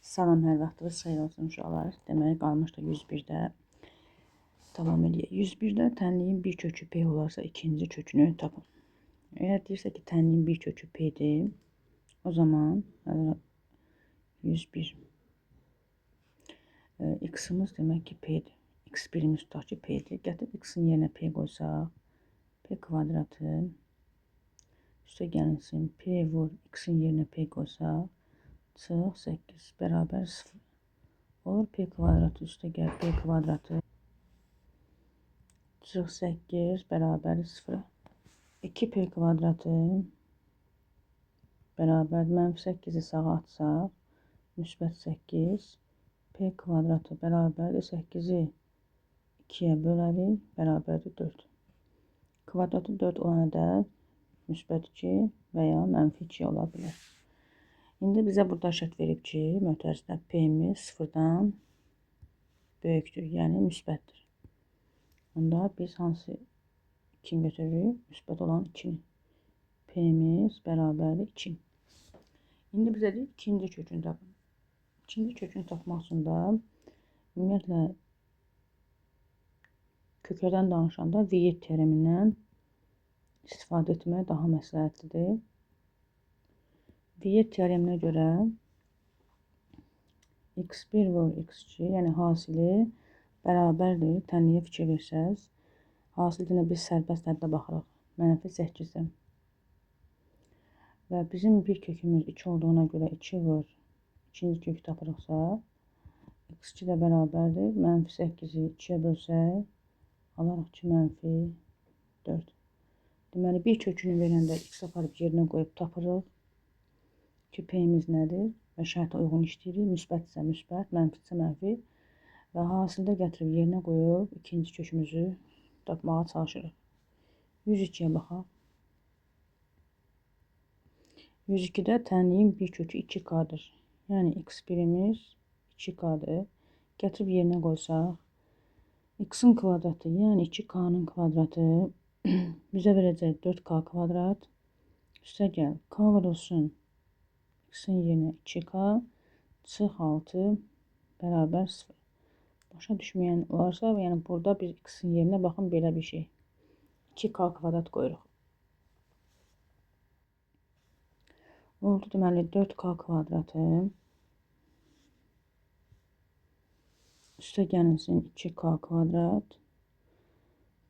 Salam, hər vaxtınız xeyir olsun uşaqlar. Deməli, qalmışdı 101-də. Davam edək. 101-də tənliyin bir kökü P olarsa ikinci kökünü tapın. Eğer deyirsə ki, tənliyin bir kökü P'dir, o zaman 101 x'imiz demək ki P'dir. X birimiz tutaq ki P'dir. Gətirib x'in yerinə P qoysaq, P kvadratı üstə gəlinsin. P vur x'in yerinə P qoysaq, çıx 8 bərabər 0. Olur P kvadratı üstə gəl P kvadratı çıx 8 bərabər 0. 2P kvadratı bərabər -8-i sağa atsaq müsbət 8. P kvadratı bərabər 8-i 2-yə bölərik, bərabərdir 4. Kvadratı 4 olan ədəd müsbət 2 və ya -2 ola bilər. İndi bizə burada şərt verib ki, mötərizədə P'miz 0-dan böyükdür, yəni müsbətdir. Onda biz hansı 2-ni götürürük? Müsbət olan 2-ni. P'miz bərabərdir 2. İndi bizə deyir, ikinci kökünü tapın. İkinci kökünü tapmaq üçün də ümumiyyətlə köklərdən danışanda Viet teoremindən istifadə etmək daha məsləhətlidir. Viet teoreminə görə x1 vur x2, yəni hasili bərabərdir. Tənliyə fikir versəz, hasildə biz sərbəst həddə baxırıq. -8-dən. Və bizim bir kökümüz 2 olduğuna görə 2 vur ikinci kökü tapırıqsa, x2 də bərabərdir. -8-i 2-yə bölsək, alarıq ki, -4. Deməli, bir kökünü verəndə x aparıb yerinə qoyub tapırıq ki, P'miz nədir? Və şərtə uyğun işləyirik. Müsbətsə müsbət, mənfisə mənfi. Və hasildə gətirib yerinə qoyub ikinci kökümüzü tapmağa çalışırıq. 102-yə baxaq. 102-də tənliyin bir kökü 2K'dır. Yəni x1-imiz 2K'dır. Gətirib yerinə qoysaq, x'in kvadratı, yəni 2K'nın kvadratı bizə verəcək 4K kvadrat. Üstə gəl, K vurulsun x'in yerinə 2K, çıx 6 bərabər 0. Başa düşməyən varsa, yəni burada biz x'in yerinə baxın belə bir şey. 2K kvadrat qoyuruq. Oldu deməli 4K kvadratı üstə gəlinsin 2K kvadrat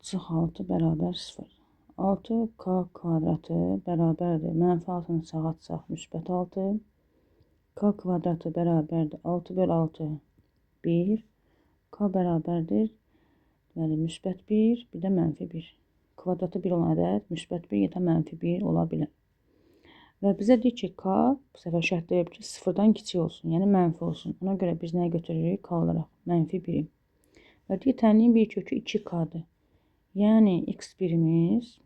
çıx 6 bərabər 0. 6K kvadratı bərabərdir. -6-nı sağa atsaq müsbət 6. K kvadratı bərabərdir. 6 böl 6 1. K bərabərdir. Deməli, müsbət 1, bir də -1. Kvadratı 1 olan ədəd müsbət 1 ya da -1 ola bilər. Və bizə deyir ki, K bu səfər şərt verib ki, 0-dan kiçik olsun, yəni mənfi olsun. Ona görə biz nəyə götürürük? K olaraq -1. Və deyir, tənliyin bir kökü 2K'dır. Yəni x birimiz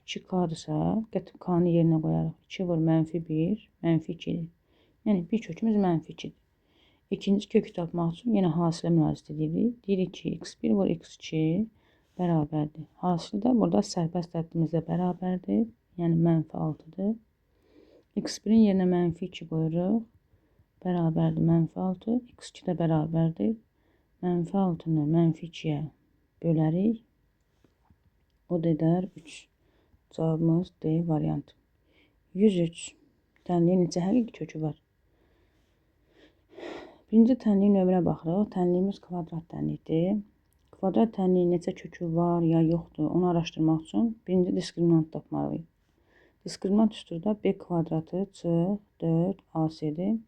2K'dırsa, gətirib K'nı yerinə qoyarıq. 2 vur -1, -2'dir. Yəni bir kökümüz -2'dir. İkinci kökü tapmaq üçün yenə hasilə müraciət edirik. Deyirik ki, x1 vur x2 bərabərdir. Hasil də burada sərbəst həddimizdə bərabərdir. Yəni -6'dır. x1-in yerinə -2 qoyuruq. Bərabərdir -6. x2 də bərabərdir. -6'nı -2'yə bölərik. O da edər 3. Cavabımız D variantı. 103. Tənliyin neçə həqiqi kökü var? Birinci tənliyin növünə baxırıq. Tənliyimiz kvadrat tənlikdir. Kvadrat tənliyin neçə kökü var ya yoxdur, onu araşdırmaq üçün birinci diskriminant tapmalıyıq. Diskriminant üstürdə B kvadratı çıx 4 AC-dir.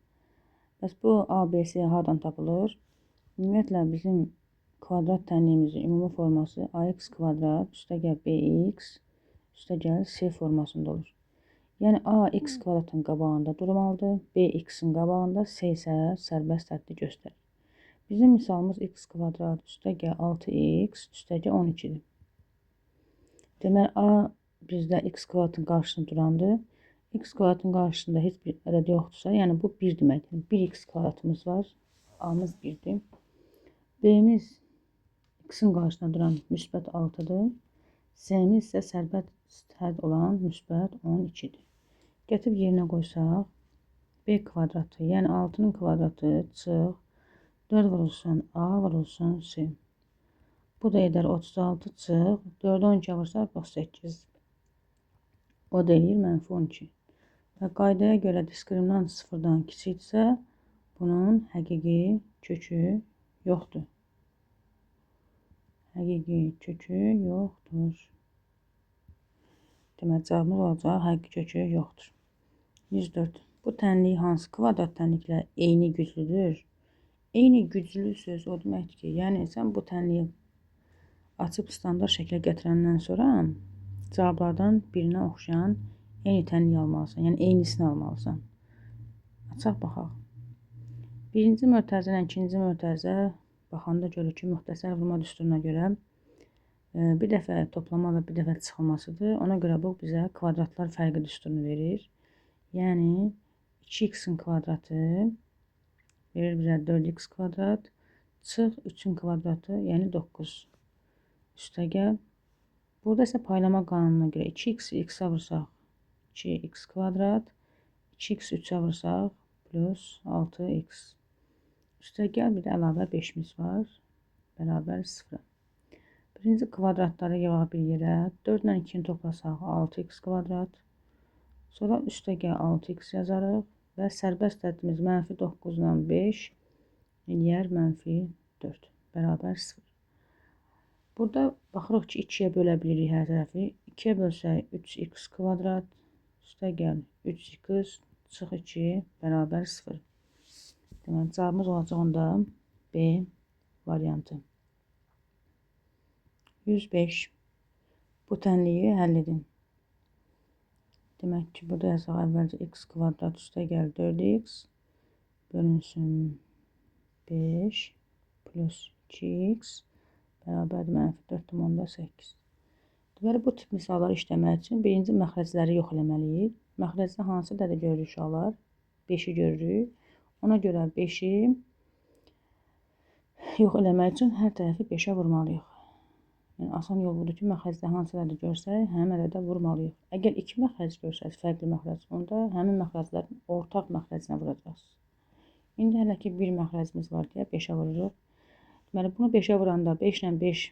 Bəs bu ABC hardan tapılır? Ümumiyyətlə bizim kvadrat tənliyimizin ümumi forması AX kvadrat üstə gəl BX üstə gəl C formasında olur. Yəni AX kvadratın qabağında durmalıdır, BX-in qabağında C isə sərbəst həddi göstərir. Bizim misalımız x kvadrat üstə gəl 6x üstə gəl 12-dir. Deməli, A bizdə x kvadratın qarşısında durandır. X kvadratın qarşısında heç bir ədəd yoxdursa, yəni bu 1 deməkdir. 1x kvadratımız var, A'mız 1'dir. B'miz x'in qarşısında duran müsbət 6'dır. C'miz isə sərbəst hədd olan müsbət 12'dir. Gətirib yerinə qoysaq, B kvadratı, yəni 6'nın kvadratı çıx 4 vurulsun A vurulsun C. Bu da edər 36 çıx 4'ü 12 vursa 48. O da eləyir -12. Və qaydaya görə diskriminant sıfırdan kiçikdirsə, bunun həqiqi kökü yoxdur. Həqiqi kökü yoxdur. Demək, cavabımız olacaq, həqiqi kökü yoxdur. 104. Bu tənlik hansı kvadrat tənliklə eyni güclüdür? Eyni güclü söz o deməkdir ki, yəni sən bu tənliyi açıb standart şəklə gətirəndən sonra cavablardan birinə oxşayan eyni tənliyi almalısan, yəni eynisini almalısan. Açaq baxaq. Birinci mötərizə ilə ikinci mötərizə baxanda görür ki, müxtəsər vurma düsturuna görə bir dəfə toplama və bir dəfə çıxılmasıdır. Ona görə bu bizə kvadratlar fərqi düsturunu verir. Yəni 2x-in kvadratı verir bizə 4x kvadrat, çıx 3'ün kvadratı, yəni 9. Üstə gəl. Burada isə paylama qanununa görə 2x-i x-ə vursaq 2x kvadrat, 2x 3'ə vursaq plus 6x. Üstə gəl, bir də əlavə 5'imiz var, bərabər 0. Birinci kvadratları yığaq bir yerə, 4 ilə 2'ni toplasaq 6x kvadrat. Sonra üstə gəl 6x yazarıq və sərbəst ədədimiz -9 ilə 5 eləyər -4, bərabər 0. Burada baxırıq ki, 2'yə bölə bilirik hər tərəfi. 2'yə bölsək 3x kvadrat, üstə gəl 3x, çıx 2, bərabər 0. Demək, cavabımız olacaq onda B variantı. 105. Bu tənliyi həll edin. Demək ki, burada yazaq əvvəlcə x kvadrat üstə gəl 4x bölünsün 5 plus 2x bərabər -4,8. Deməli, bu tip misalları işləmək üçün birinci məxrəcləri yox eləməliyik. Məxrəcdə hansı ədədi görürük uşaqlar? 5'i görürük. Ona görə 5'i yox eləmək üçün hər tərəfi 5'ə vurmalıyıq. Yəni, asan yol budur ki, məxrəcdə hansı ədədi görsək, həmin ədədə vurmalıyıq. Əgər 2 məxrəc görsəz, fərqli məxrəc, onda həmin məxrəclərin ortaq məxrəcinə vuracaqsınız. İndi hələ ki, bir məxrəcimiz var deyə 5'ə vururuq. Deməli, bunu 5'ə vuranda 5 ilə 5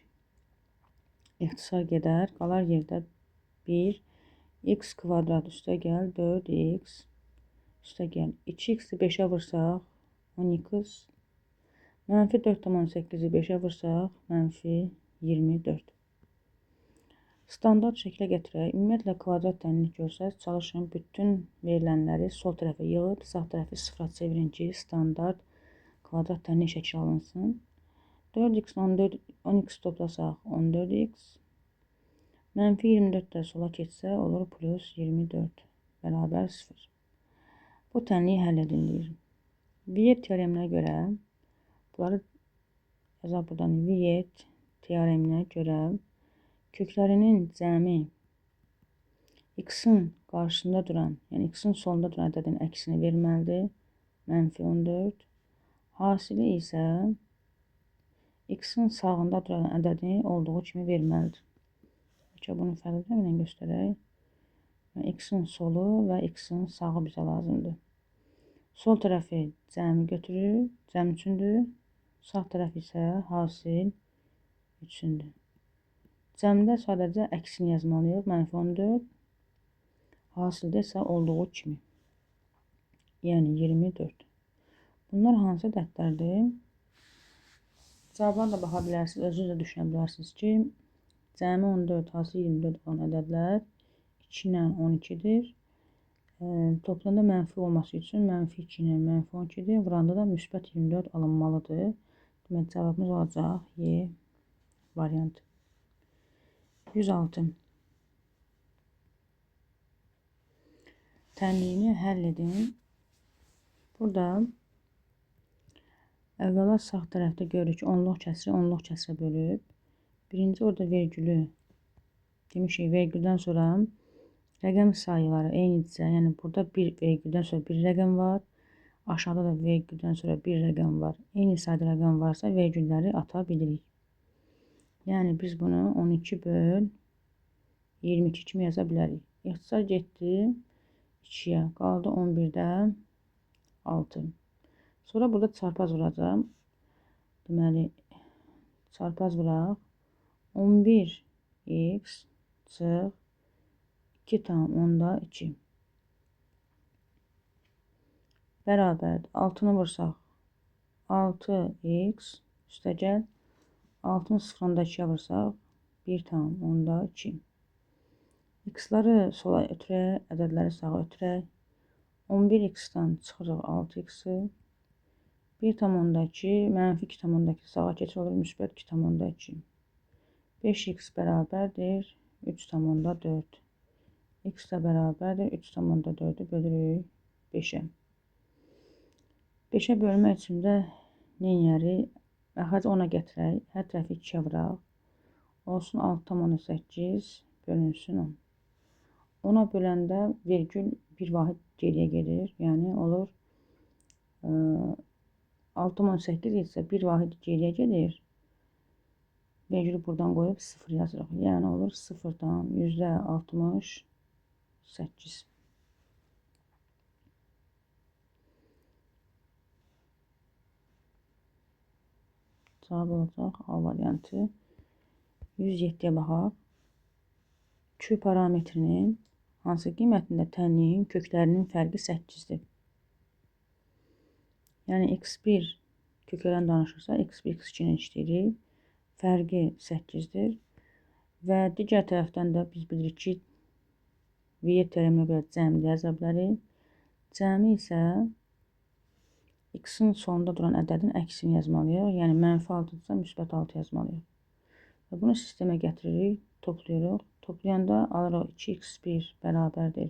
ixtisar gedər, qalar yerdə 1, x kvadrat üstə gəl 4x, üstə gəl 2x'i 5'ə vursaq 10x, -4,8'i 5'ə vursaq -24. Standart şəklə gətirək. Ümumiyyətlə kvadrat tənlik görsəz, çalışın bütün verilənləri sol tərəfə yığıb, sağ tərəfi sıfıra çevirin ki, standart kvadrat tənlik şəkli alınsın. 4x 10x toplasaq 14x, -24 də sola keçsə olur plus 24, bərabər 0. Bu tənliyi həll edin. Viet teoreminə görə, bunları yazaq buradan, Viet teoreminə görə köklərinin cəmi x-in qarşısında duran, yəni x-in solunda duran ədədin əksini verməlidir, -14. Hasili isə x-in sağında duran ədədi olduğu kimi verməlidir. Bunu fərqli rənglə göstərək. X-in solu və x-in sağı bizə lazımdır. Sol tərəfi cəmi götürür, cəm üçündür. Sağ tərəf isə hasil üçündür. Cəmdə sadəcə əksini yazmalıyıq, -14. Hasildə isə olduğu kimi. Yəni 24. Bunlar hansı ədədlərdir? Cavabına da baxa bilərsiniz, özünüz də düşünə bilərsiniz ki, cəmi 14, hasil 24 olan ədədlər 2 ilə 12'dir. Toplamda mənfi olması üçün -2 ilə -12'dir. Vuranda da müsbət 24 alınmalıdır. Demək, cavabımız olacaq Y variantı. 106. Tənliyini həll edin. Burada əvvəla sağ tərəfdə görürük ki, onluq kəsri onluq kəsrə bölüb. Birinci orada vergülü demişik, vergüldən sonra rəqəm sayıları eynidirsə, yəni burada bir vergüldən sonra bir rəqəm var, aşağıda da vergüldən sonra bir rəqəm var. Eyni sayda rəqəm varsa vergülləri ata bilirik. Yəni biz bunu 12 böl 22 kimi yaza bilərik. İxtisar getdi 2'yə, qaldı 11'də 6. Sonra burada çarpaz vuracağım. Deməli, çarpaz vuraq. 11x çıx 2 tam onda 2. Bərabərdir. 6-nı vursaq. 6x üstəgəl 6-nı sıfırında 2'yə vursaq. 1 tam onda 2. X-ları sola ötürək, ədədləri sağa ötürək. 11x-dan çıxırıq 6x-i. 1 tam onda 2, mənfi 2 tam onda 2 sağa keçir olur, müsbət 2 tam onda 2. 5x bərabərdir 3 tam onda 4. X də bərabərdir 3 tam onda 4'ü bölürük 5'ə. 5'ə bölmək üçün də neynərik? Əxrac 10'a gətirək, hər tərəfi 2'yə vuraq. Olsun 6 tam onda 8 bölünsün 10. 10'a böləndə vergül bir vahid geriyə gedir. Yəni olur 6,8 isə bir vahid geriyə gedir. Vergülü buradan qoyub 0 yazırıq. Yəni olur 0'dan %68. Cavab olacaq A variantı. 107'yə baxaq. Q parametrinin hansı qiymətində tənliyin köklərinin fərqi 8'dir. Yəni x1 köklərdən danışırsa, x1 x2-nin işləyirik. Fərqi 8'dir. Və digər tərəfdən də biz bilirik ki, Viet teoreminə görə cəmi yaza bilərik. Cəmi isə x-in sonunda duran ədədin əksini yazmalıyıq. Yəni mənfi 6-dırsa müsbət 6 yazmalıyıq. Və bunu sistemə gətiririk, toplayırıq. Toplayanda alırıq 2x1 bərabərdir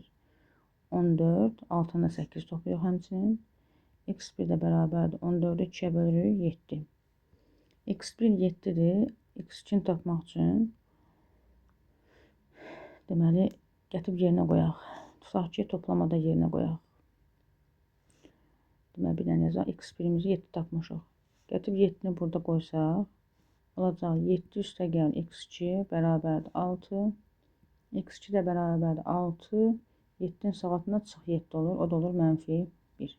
14, 6'dan 8 toplayırıq həmçinin. x1 də bərabərdir 14'ü 2'yə bölürük 7. x1 7'dir. x2'ni tapmaq üçün deməli gətirib yerinə qoyaq. Tutaq ki, toplamada yerinə qoyaq. Deməli bir dənə yazaq. x1'imizi 7 tapmışıq. Gətirib 7'ni burada qoysaq olacaq 7 üstəgəl x2 bərabərdir 6. x2 də bərabərdir 6. 7'nin salatında çıx 7 olur. O da olur mənfi 1.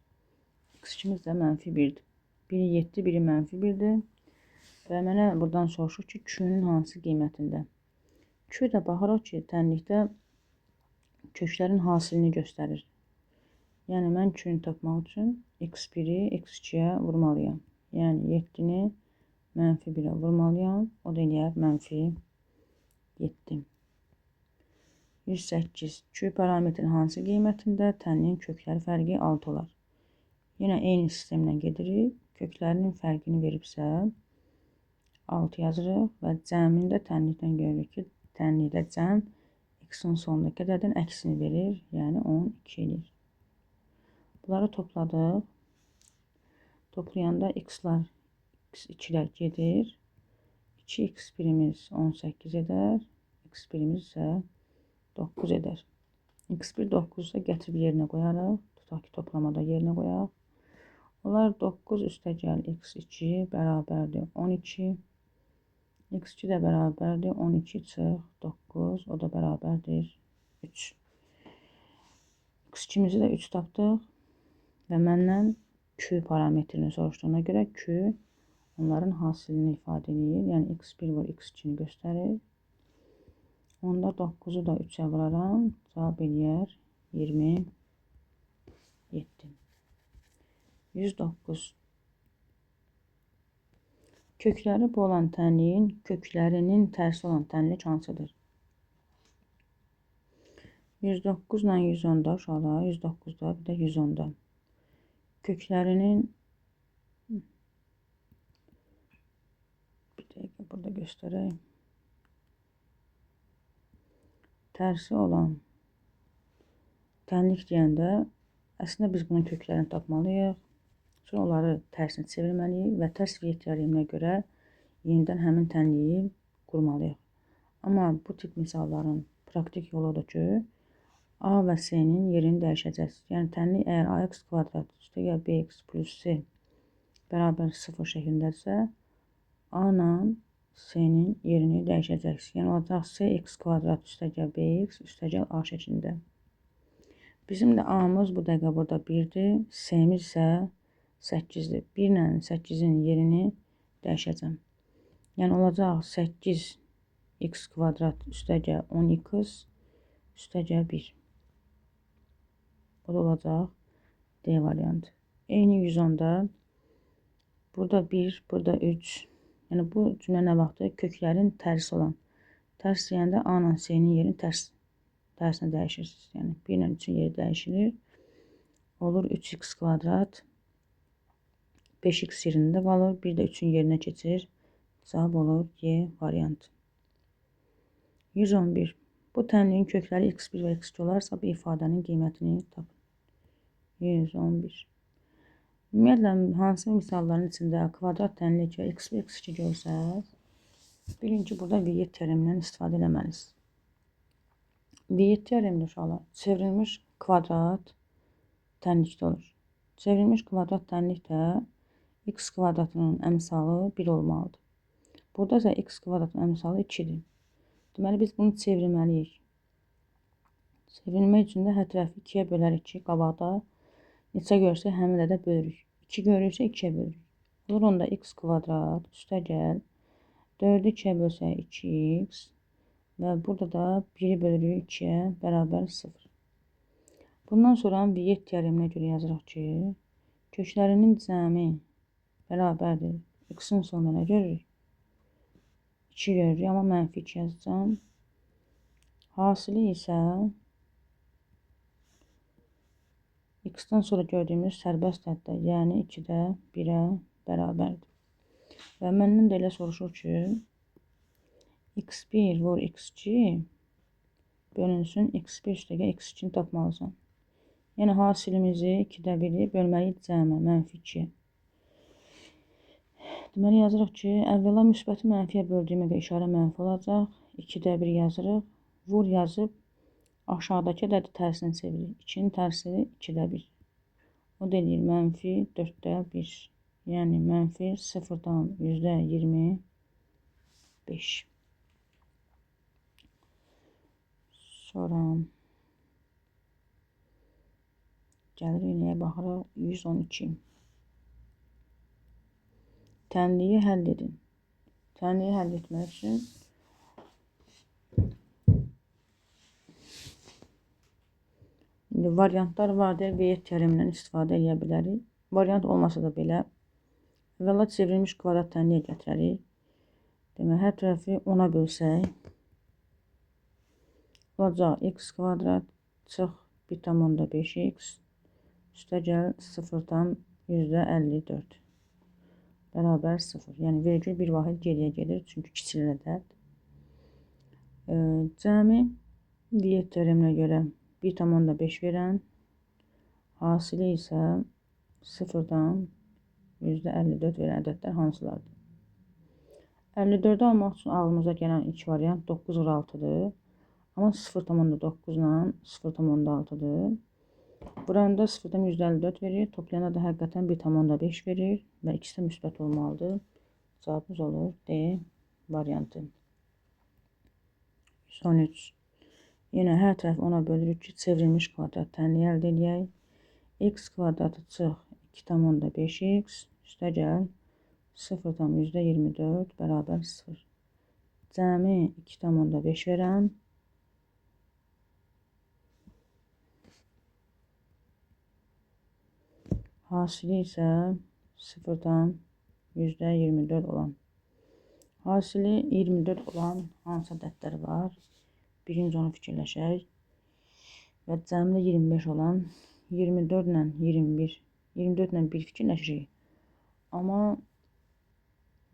x2'miz də mənfi 1'dir. Biri 7, biri mənfi 1'dir. Və mənə buradan soruşur ki, Q-nun hansı qiymətində? Q də baxırıq ki, tənlikdə köklərin hasilini göstərir. Yəni mən Q-nu tapmaq üçün x1'i x2'yə vurmalıyam. Yəni 7'ni mənfi 1'ə vurmalıyam. O da eləyər mənfi 7. 108. Q parametrin hansı qiymətində tənliyin kökləri fərqi 6 olar. Yenə eyni sistemlə gedirik. Köklərinin fərqini veribsə 6 yazırıq və cəmində tənlikdən görürük ki, tənlikdə cəm x-in sonundakı ədədin əksini verir. Yəni 12 edir. Bunları topladıq. Toplayanda x-lar x2'lər gedir. 2x1'imiz 18 edər. x1'imiz isə 9 edər. x1 9 isə gətirib yerinə qoyarıq. Tutaq ki, toplamada yerinə qoyaq. Onlar 9 üstəgəl x2 bərabərdir 12. x2 də bərabərdir 12 çıx 9. O da bərabərdir 3. x2'mizi də 3 tapdıq. Və məndən Q parametrini soruşduğuna görə Q onların hasilini ifadə edir. Yəni x1 vur x2'ni göstərir. Onda 9'u da 3'ə vuraram. Cavab eləyər 27. 109. Kökləri bu olan tənliyin köklərinin tərsi olan tənlik hansıdır? 109 ilə 110'da uşaqlar, 109'da bir də 110'da. Köklərinin bir dəqiqə burada göstərək. Tərsi olan tənlik deyəndə əslində biz bunun köklərini tapmalıyıq. Sonra onları tərsini çevirməliyik və tərs Viet teoreminə görə yenidən həmin tənliyi qurmalıyıq. Amma bu tip misalların praktik yolu odur ki, A və C-nin yerini dəyişəcəksiniz. Yəni tənlik əgər ax kvadrat üstəgəl bx plus c bərabər 0 şəklindədirsə, A ilə C-nin yerini dəyişəcəksiniz. Yəni olacaq cx kvadrat üstəgəl bx üstəgəl a şəklində. Bizim də A-mız bu dəqiqə burada 1-dir. S-miz isə 8-dir. 1 ilə 8-in yerini dəyişəcəm. Yəni olacaq 8x kvadrat üstəgəl 10x üstəgəl 1. Bu da olacaq D variantı. Eyni 110-da burada 1, burada 3. Yəni bu cümlə nə vaxtdır? Köklərin tərsi olan. Tərs deyəndə A ilə S-nin yerini tərsinə dəyişirsiniz. Yəni 1 ilə 3-ün yeri dəyişilir. Olur 3x kvadrat. 5x yerində qalır. 1 də 3-ün yerinə keçir. Cavab olur Y variantı. 111. Bu tənliyin kökləri x1 və x2 olarsa, bu ifadənin qiymətini tapın. 111. Ümumiyyətlə, hansı misalların içində kvadrat tənlik və x1, x2 görsəz, bilin ki, burada Viet teoremindən istifadə eləməlisiniz. Viet teoremində uşaqlar çevrilmiş kvadrat tənlikdə olur. Çevrilmiş kvadrat tənlikdə x kvadratının əmsalı 1 olmalıdır. Burada isə x kvadratının əmsalı 2-dir. Deməli, biz bunu çevirməliyik. Çevrilmək üçün də hər tərəfi 2-yə bölərik ki, qabaqda neçə görsə həmin də bölürük. 2 görürsə 2-yə bölürük. Olur onda x kvadrat üstəgəl 4-ü 2-yə bölsək 2x və burada da 1-i bölürük 2-yə bərabər 0. Bundan sonra Viet teoreminə görə yazırıq ki, köklərinin cəmi bərabərdir. X-in sonuna nə görürük? 2 görürük, amma mənfi 2 yazacağım. Hasili isə x-dan sonra gördüyümüz sərbəst həddə, yəni 2-də 1-ə bərabərdir. Və məndən də elə soruşur ki, x1 vur x2 bölünsün x1 üstəgəl x2-ni tapmalısan. Yəni hasilimizi 2-də 1-i bölməliyik cəmə, mənfi 2-yə. Deməli yazırıq ki, əvvəla müsbəti mənfiyə böldüyümə görə işarə mənfi olacaq. 2-də 1 yazırıq. Vur yazıb aşağıdakı ədədi tərsinə çeviririk. 2-nin tərsi 2-də 1. O da eləyir mənfi 4-də 1. Yəni mənfi 0-dan %25. Sonra gəlirik nəyə baxırıq? 112. Tənliyi həll edin. Tənliyi həll etmək üçün variantlar vardır. Viet teoremindən istifadə edə bilərik. Variant olmasa da belə. Əvvəla çevrilmiş kvadrat tənliyə gətirərik. Demək, hər tərəfi 10-a bölsək, olacaq x kvadrat çıx 1,5x üstəgəl 0-dan %54 bərabər 0. Yəni vergül bir vahid geriyə gedir, çünki kiçilir ədəd. Cəmi Viet teoreminə görə 1,5 verən, hasili isə 0-dan %54 verən ədədlər hansılardır? 54-ü almaq üçün ağlımıza gələn ilk variant 9 vur 6-dır. Amma 0,9 ilə 0,6-dır. Buranda 0-dan %54 verir. Toplayanda da həqiqətən 1,5 verir və ikisi də müsbət olmalıdır. Cavabımız olur D variantı. 113. Yenə hər tərəf 10-a bölürük ki, çevrilmiş kvadrat tənliyi əldə edək. X kvadratı çıx 2,5x üstəgəl 0-dan %24 bərabər 0. Cəmi 2,5 verən, hasili isə 0-dan %24 olan. Hasili 24 olan hansı ədədlər var? Birinci onu fikirləşək. Və cəmi 25 olan 24 ilə 21. 24 ilə 1 fikirləşirik. Amma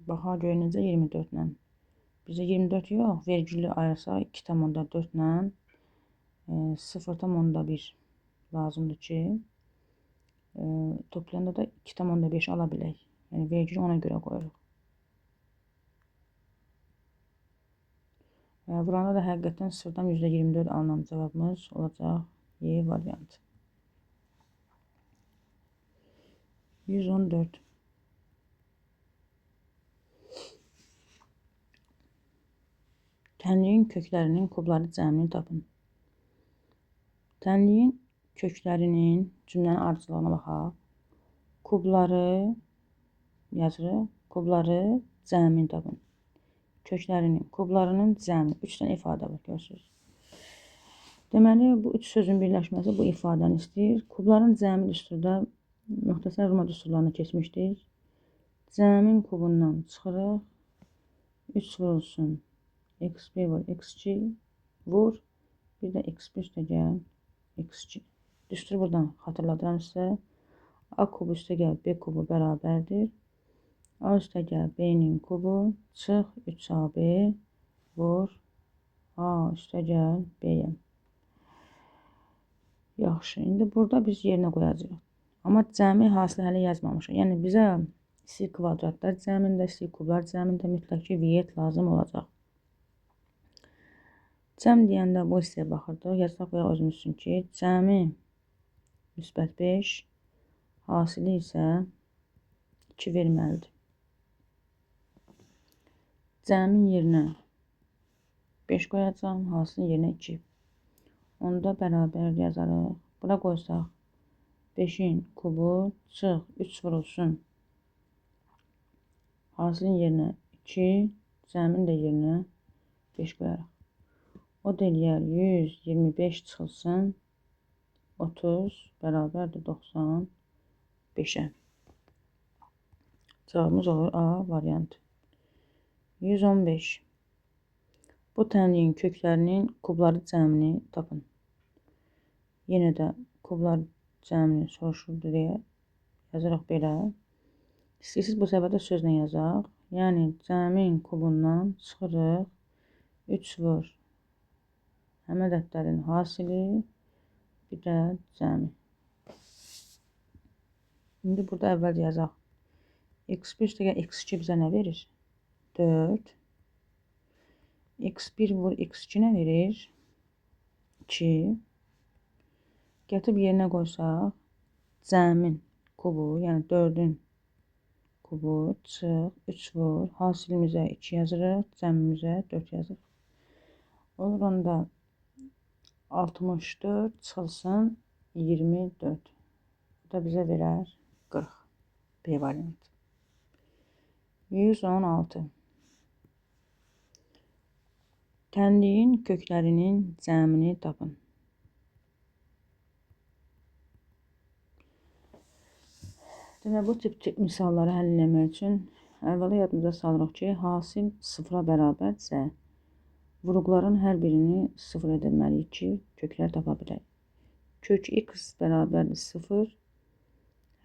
baxa görə necə 24 ilə. Bizə 24 yox, vergülü ayırsaq 2,4 ilə 0,1 lazımdır ki, toplayanda da 2,5 ala bilək. Yəni vergülü ona görə qoyuruq. Buranda da həqiqətən 0-dan %24 alınan cavabımız olacaq Y variantı. 114. Tənliyin köklərinin kubları cəmini tapın. Tənliyin köklərinin cümlənin ardıcılığına baxaq. Kubları yazırıq. Kubları cəmini tapın. Köklərinin, kublarının cəmi. 3 dənə ifadə var, görürsünüz. Deməli, bu 3 sözün birləşməsi bu ifadəni istəyir. Kubların cəmi düsturda müxtəsər Roma düsturlarına keçmişdik. Cəmin kubundan çıxırıq. 3 vurulsun. X1 vur, X2 vur. Bir də X1 üstə gəl, X2. Düstur buradan xatırladıram sizə. A kubu üstə gəl, B kubu bərabərdir. A üstə gəl, B-nin kubu, çıx, 3AB, vur, A üstə gəl, B-yə. Yaxşı, indi burada biz yerinə qoyacağıq. Amma cəmi hasili hələ yazmamışıq. Yəni, bizə istəyir kvadratlar cəmində, istəyir kublar cəmində mütləq ki, viet lazım olacaq. Cəm deyəndə bu hissəyə baxırdıq. Yazaq və özümüz üçün ki, cəmi müsbət 5, hasili isə 2 verməlidir. Cəmin yerinə 5 qoyacağım, hasilin yerinə 2. Onda bərabər yazarıq. Bura qoysaq 5-in kubu çıx, 3 vurulsun. Hasilin yerinə 2, cəmin də yerinə 5 qoyarıq. O da eləyər 125 çıxılsın 30 bərabərdir 95-ə. Cavabımız olur A variantı. 115. Bu tənliyin köklərinin kubları cəmini tapın. Yenə də kublar cəmini soruşurdu deyə yazırıq belə. İstəyirsiniz bu səbəbdə sözlə yazaq. Yəni cəmin kubundan çıxırıq 3 vur. Həmin ədədlərin hasili, bir də cəmi. İndi burada əvvəl yazaq. X1 üstə gəl, X2 bizə nə verir? 4. X1 vur, X2 nə verir? 2. Gətirib yerinə qoysaq, cəmin kubu, yəni 4-ün kubu, çıx, 3 vur, hasilimizə 2 yazırıq, cəmimizə 4 yazırıq. Olur onda 64 çıxılsın 24. Bu da bizə verər 40. B variantı. 116. Tənliyin köklərinin cəmini tapın. Demək, bu tip misalları həll etmək üçün əvvəla yadımıza salırıq ki, hasil 0-a bərabərsə, vuruqların hər birini 0 edilməliyik ki, köklər tapa bilək. Kök x bərabərdir 0.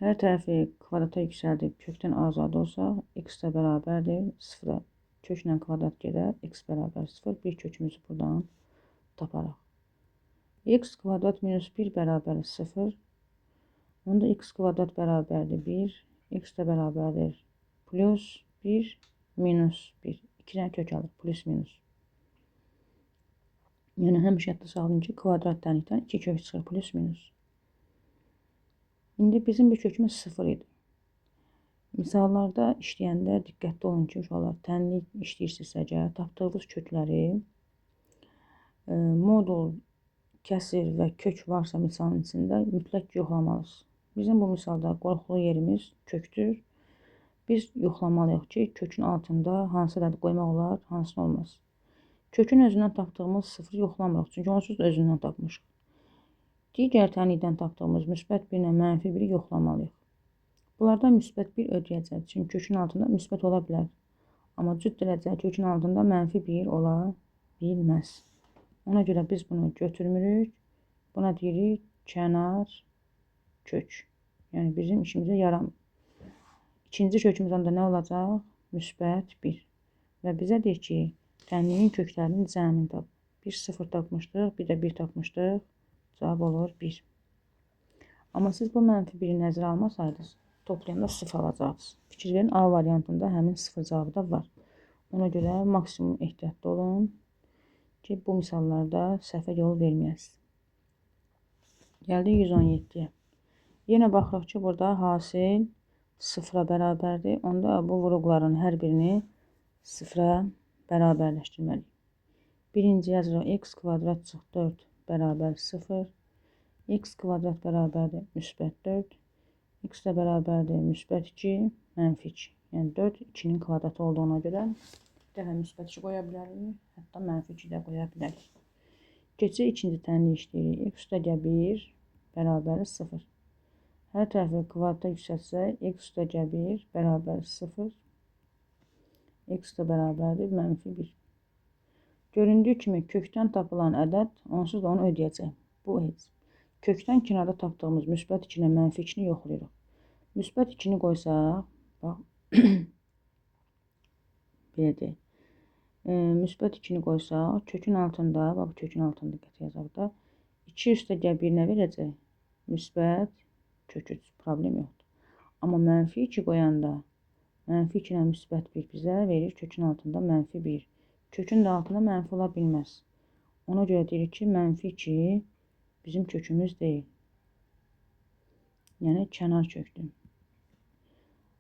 Hər tərəfi kvadrata yüksəldib kökdən azad olsa, x də bərabərdir 0-a. Köklə kvadrat gedər, x bərabər 0. Bir kökümüzü buradan taparıq. X kvadrat minus 1 bərabər 0. Onda x kvadrat bərabərdir 1. X də bərabərdir plus 1 minus 1. 2 dənə kök alır, plus minus. Yəni həmişə yadda salın ki, kvadrat tənlikdən 2 kök çıxır, plus minus. İndi bizim bir kökümüz 0 idi. Misallarda işləyəndə diqqətli olun ki, uşaqlar, tənlik işləyirsinizsə əgər, tapdığınız kökləri modul, kəsir və kök varsa misalın içində mütləq yoxlamalısınız. Bizim bu misalda qorxulu yerimiz kökdür. Biz yoxlamalıyıq ki, kökün altında hansı ədədi qoymaq olar, hansını olmaz. Kökün özündən tapdığımız 0 yoxlamırıq, çünki onsuz da özündən tapmışıq. Digər tənlikdən tapdığımız müsbət 1 ilə mənfi 1-i yoxlamalıyıq. Bunlardan müsbət 1 ödəyəcək, çünki kökün altında müsbət ola bilər. Amma cüt dərəcə kökün altında mənfi 1 ola bilməz. Ona görə biz bunu götürmürük. Buna deyirik kənar kök. Yəni bizim işimizə yaramır. İkinci kökümüz onda nə olacaq? Müsbət 1. Və bizə deyir ki, tənliyin köklərinin cəmini tap. Bir 0 tapmışdıq, bir də 1 tapmışdıq. Cavab olur 1. Amma siz bu mənfi 1-i nəzərə almasaydınız, toplayanda 0 alacaqsınız. Fikir verin, A variantında həmin 0 cavabı da var. Ona görə maksimum ehtiyatlı olun ki, bu misallarda səhvə yol verməyəsiniz. Gəldik 117-yə. Yenə baxırıq ki, burada hasil 0-a bərabərdir. Onda bu vuruqların hər birini 0-a bərabərləşdirməliyik. Birinci yazırıq x kvadrat çıx 4 bərabər 0. X kvadrat bərabərdir müsbət 4. X də bərabərdir müsbət 2, mənfi 2. Yəni 4 2-nin kvadratı olduğuna görə bir dəfə müsbət 2 qoya bilərik. Hətta mənfi 2 də qoya bilərik. Keçək ikinci tənliyi işləyirik. X üstəgəl 1 bərabər 0. Hər tərəfi kvadrata yüksəltsək, x üstəgəl 1 bərabər 0. X də bərabərdir mənfi 1. Göründüyü kimi kökdən tapılan ədəd onsuz da onu ödəyəcək. Bu heç. Kökdən kənarda tapdığımız müsbət 2 ilə mənfi 2-ni yoxlayırıq. Müsbət 2-ni qoysaq, bax, belə deyək. Müsbət 2-ni qoysaq, kökün altında, bax, kökün altında qəti yazaq da, 2 üstəgəl 1 nə verəcək? Müsbət kök 3, problem yoxdur. Amma mənfi 2 qoyanda, mənfi 2 ilə müsbət 1 bizə verir kökün altında mənfi 1. Kökün də altında mənfi ola bilməz. Ona görə deyirik ki, mənfi 2 bizim kökümüz deyil. Yəni, kənar kökdür.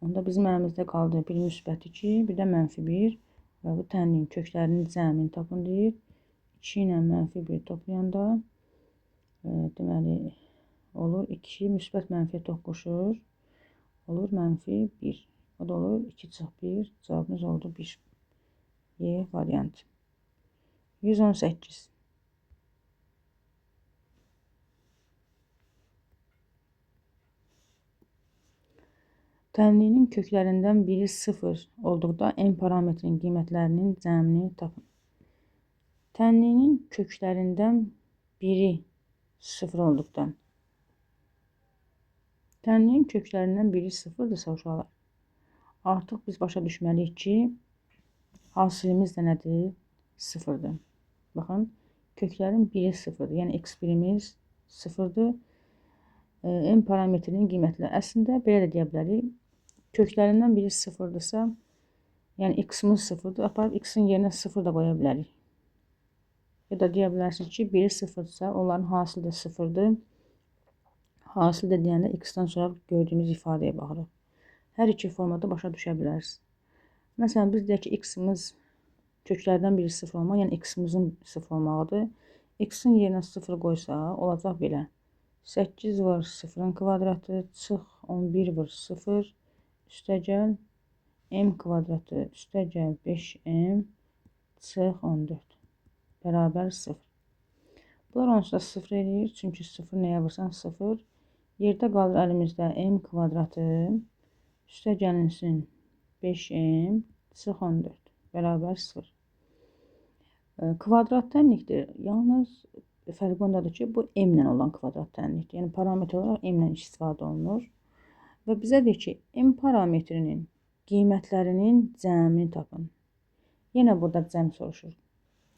Onda bizim əlimizdə qaldı bir müsbət 2, bir də mənfi 1. Və bu tənliyin köklərinin cəmini tapın deyir. 2 ilə mənfi 1 toplayanda deməli olur 2, müsbət mənfiyə toqquşur. Olur mənfi 1. O da olur 2 çıx 1. Cavabımız oldu 1. Y variantı. 118. Tənliyinin köklərindən biri 0 olduqda n parametrinin qiymətlərinin cəmini tapın. Tənliyinin köklərindən biri 0 olduqda. Tənliyin köklərindən biri 0-dırsa uşaqlar. Artıq biz başa düşməliyik ki, hasilimiz də nədir? 0-dır. Baxın, köklərin biri 0-dır. Yəni, x1-imiz 0-dır. N parametrinin qiymətləri. Əslində, belə də deyə bilərik. Köklərindən biri 0-dırsa, yəni x-imiz 0-dır. Aparıb x-in yerinə 0 da qoya bilərik. Ya da deyə bilərsiniz ki, biri 0-dırsa, onların hasili də 0-dır. Hasil də deyəndə x-dən sonra gördüyümüz ifadəyə baxırıq. Hər iki formada başa düşə bilərsiniz. Məsələn, biz deyək ki, x-imiz köklərdən biri 0 olmaq, yəni x-imizin 0 olmağıdır. X-in yerinə 0 qoysaq, olacaq belə. 8 var 0-ın kvadratı, çıx 11 var 0, üstəgəl m kvadratı, üstəgəl 5m, çıx 14, bərabər 0. Bunlar onsuz da 0 eləyir, çünki 0 nəyə vursan 0. Yerdə qalır əlimizdə m kvadratı, üstəgəlinsin 5m, çıx 14, bərabər 0. Kvadrat tənlikdir. Yalnız fərqi ondadır ki, bu m ilə olan kvadrat tənlikdir. Yəni, parametr olaraq m ilə istifadə olunur. Və bizə deyir ki, m parametrinin qiymətlərinin cəmini tapın. Yenə burada cəm soruşur.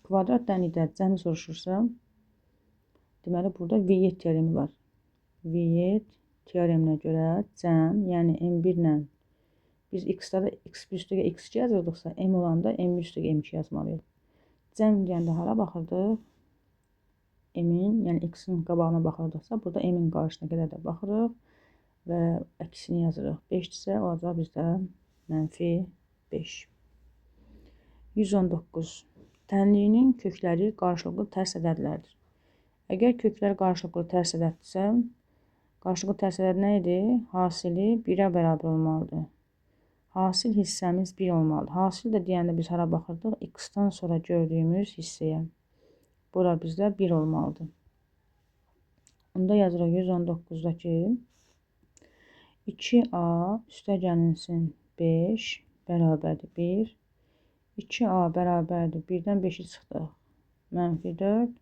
Kvadrat tənlikdə cəm soruşursa, deməli, burada Viet teoremi var. Viet teoreminə görə cəm, yəni m1 ilə biz x-da da x1 üstəgə x2 yazırdıqsa, m olanda m1 üstəgə m2 yazmalıyıq. Cəm deyəndə hara baxırdıq? M-in, yəni x-in qabağına baxırdıqsa, burada m-in qarşısına qədər də baxırıq və əksini yazırıq. 5-dirsə, olacaq bizdə mənfi 5. 119. Tənliyinin kökləri qarşılıqlı tərs ədədlərdir. Əgər köklər qarşılıqlı tərs ədəddirsə, qarşılıqlı tərs ədəd nə idi? Hasili 1-ə bərabər olmalıdır. Hasil hissəmiz 1 olmalıdır. Hasil də deyəndə biz hara baxırdıq? X-dan sonra gördüyümüz hissəyə. Bura bizdə 1 olmalıdır. Onda yazırıq 119-dakı 2a üstəgəlinsin 5 bərabərdir 1. 2a bərabərdir 1-dən 5-i çıxdıq. Mənfi 4.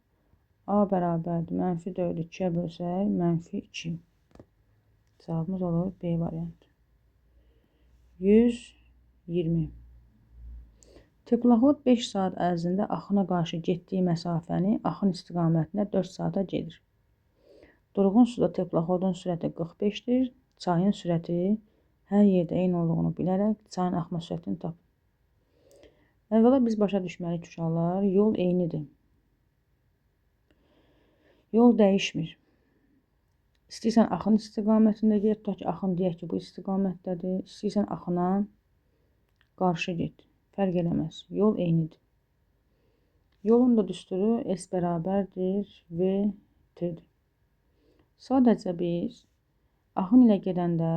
A bərabərdir mənfi 4-ü 2-yə bölsək, mənfi 2. Cavabımız olur B variantı. 120. Teplaxod 5 saat ərzində axına qarşı getdiyi məsafəni axın istiqamətində 4 saata gedir. Durğun suda teplaxodun sürəti 45-dir. Çayın sürəti hər yerdə eyni olduğunu bilərək çayın axma sürətini tapın. Əvvəla biz başa düşməliyik uşaqlar, yol eynidir. Yol dəyişmir. İstəyirsən axın istiqamətində get, tutaq ki, axın deyək ki, bu istiqamətdədir. İstəyirsən axına qarşı get. Fərq eləməz. Yol eynidir. Yolun da düsturu S bərabərdir V T'dir. Sadəcə biz axın ilə gedəndə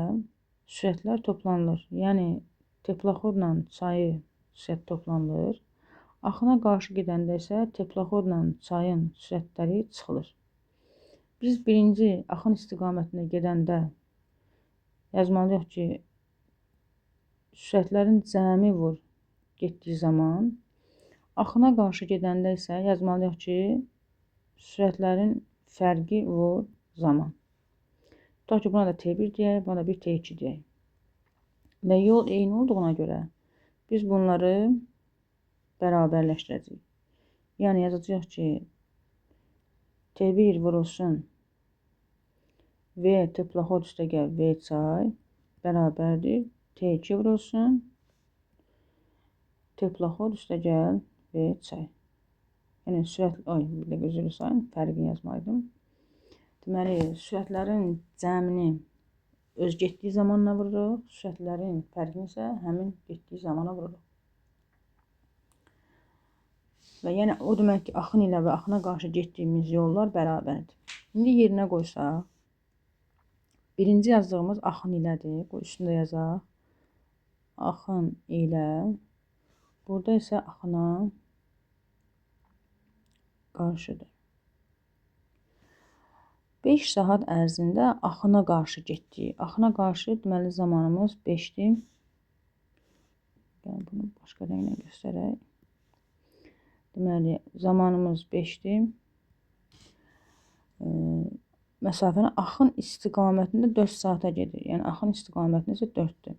sürətlər toplanılır. Yəni teplaxodla çayı sürət toplanılır. Axına qarşı gedəndə isə teplaxodla çayın sürətləri çıxılır. Biz birinci axın istiqamətində gedəndə yazmalıyıq ki, sürətlərin cəmi vur getdiyi zaman. Axına qarşı gedəndə isə yazmalıyıq ki, sürətlərin fərqi vur zaman. Tutaq ki, buna da T1 deyək, buna da bir T2 deyək. Və yol eyni olduğuna görə biz bunları bərabərləşdirəcəyik. Yəni yazacağıq ki, T1 vurulsun V teplaxod üstəgəl V çay bərabərdir. T2 vurulsun teplaxod üstəgəl V çay. Yəni sürət, bir də üzrlü sayın, fərqini yazmalıydım. Deməli, sürətlərin cəmini öz getdiyi zamanla vururuq, sürətlərin fərqini isə həmin getdiyi zamana vururuq. Və yəni o demək ki, axın ilə və axına qarşı getdiyimiz yollar bərabərdir. İndi yerinə qoysaq, birinci yazdığımız axın ilədir. Qoy üstündə yazaq. Axın ilə. Burada isə axına qarşıdır. 5 saat ərzində axına qarşı getdik. Axına qarşı deməli zamanımız 5-dir. Yəni bunu başqa rənglə göstərək. Deməli zamanımız 5-dir. Məsafəni axın istiqamətində 4 saata gedir. Yəni axın istiqamətində isə 4-dür.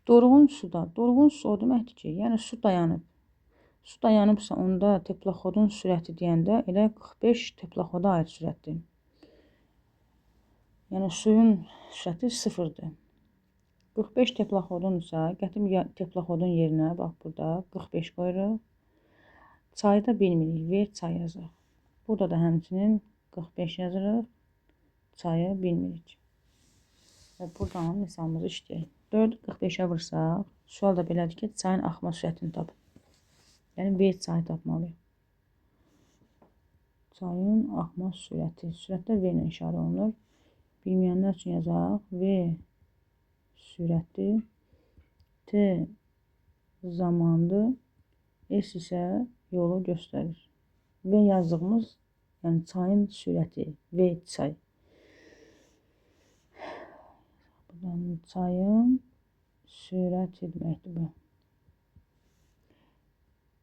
Durğun suda. Durğun su o deməkdir ki, yəni su dayanıb. Su dayanıbsa onda teplaxodun sürəti deyəndə elə 45 teplaxoda aid sürətdir. Yəni suyun sürəti 0-dır. 45 teplaxodunsa, gətim teplaxodun yerinə, bax burada 45 qoyuruq. Çayı da bilmirik, V çay yazırıq. Burada da həmçinin 45 yazırıq, çayı bilmirik. Və buradan misalımızı işləyək. 4-ü 45-ə vursaq, sual da belədir ki, çayın axma sürətini tapın. Yəni V çayı tapmalıyıq. Çayın axma sürəti. Sürətlər V ilə işarə olunur. Bilməyənlər üçün yazaq. V sürəti T zamandır. S isə yolu göstərir. V yazdığımız, yəni çayın sürəti. V çay. Buradan çayın sürəti deməkdir bu.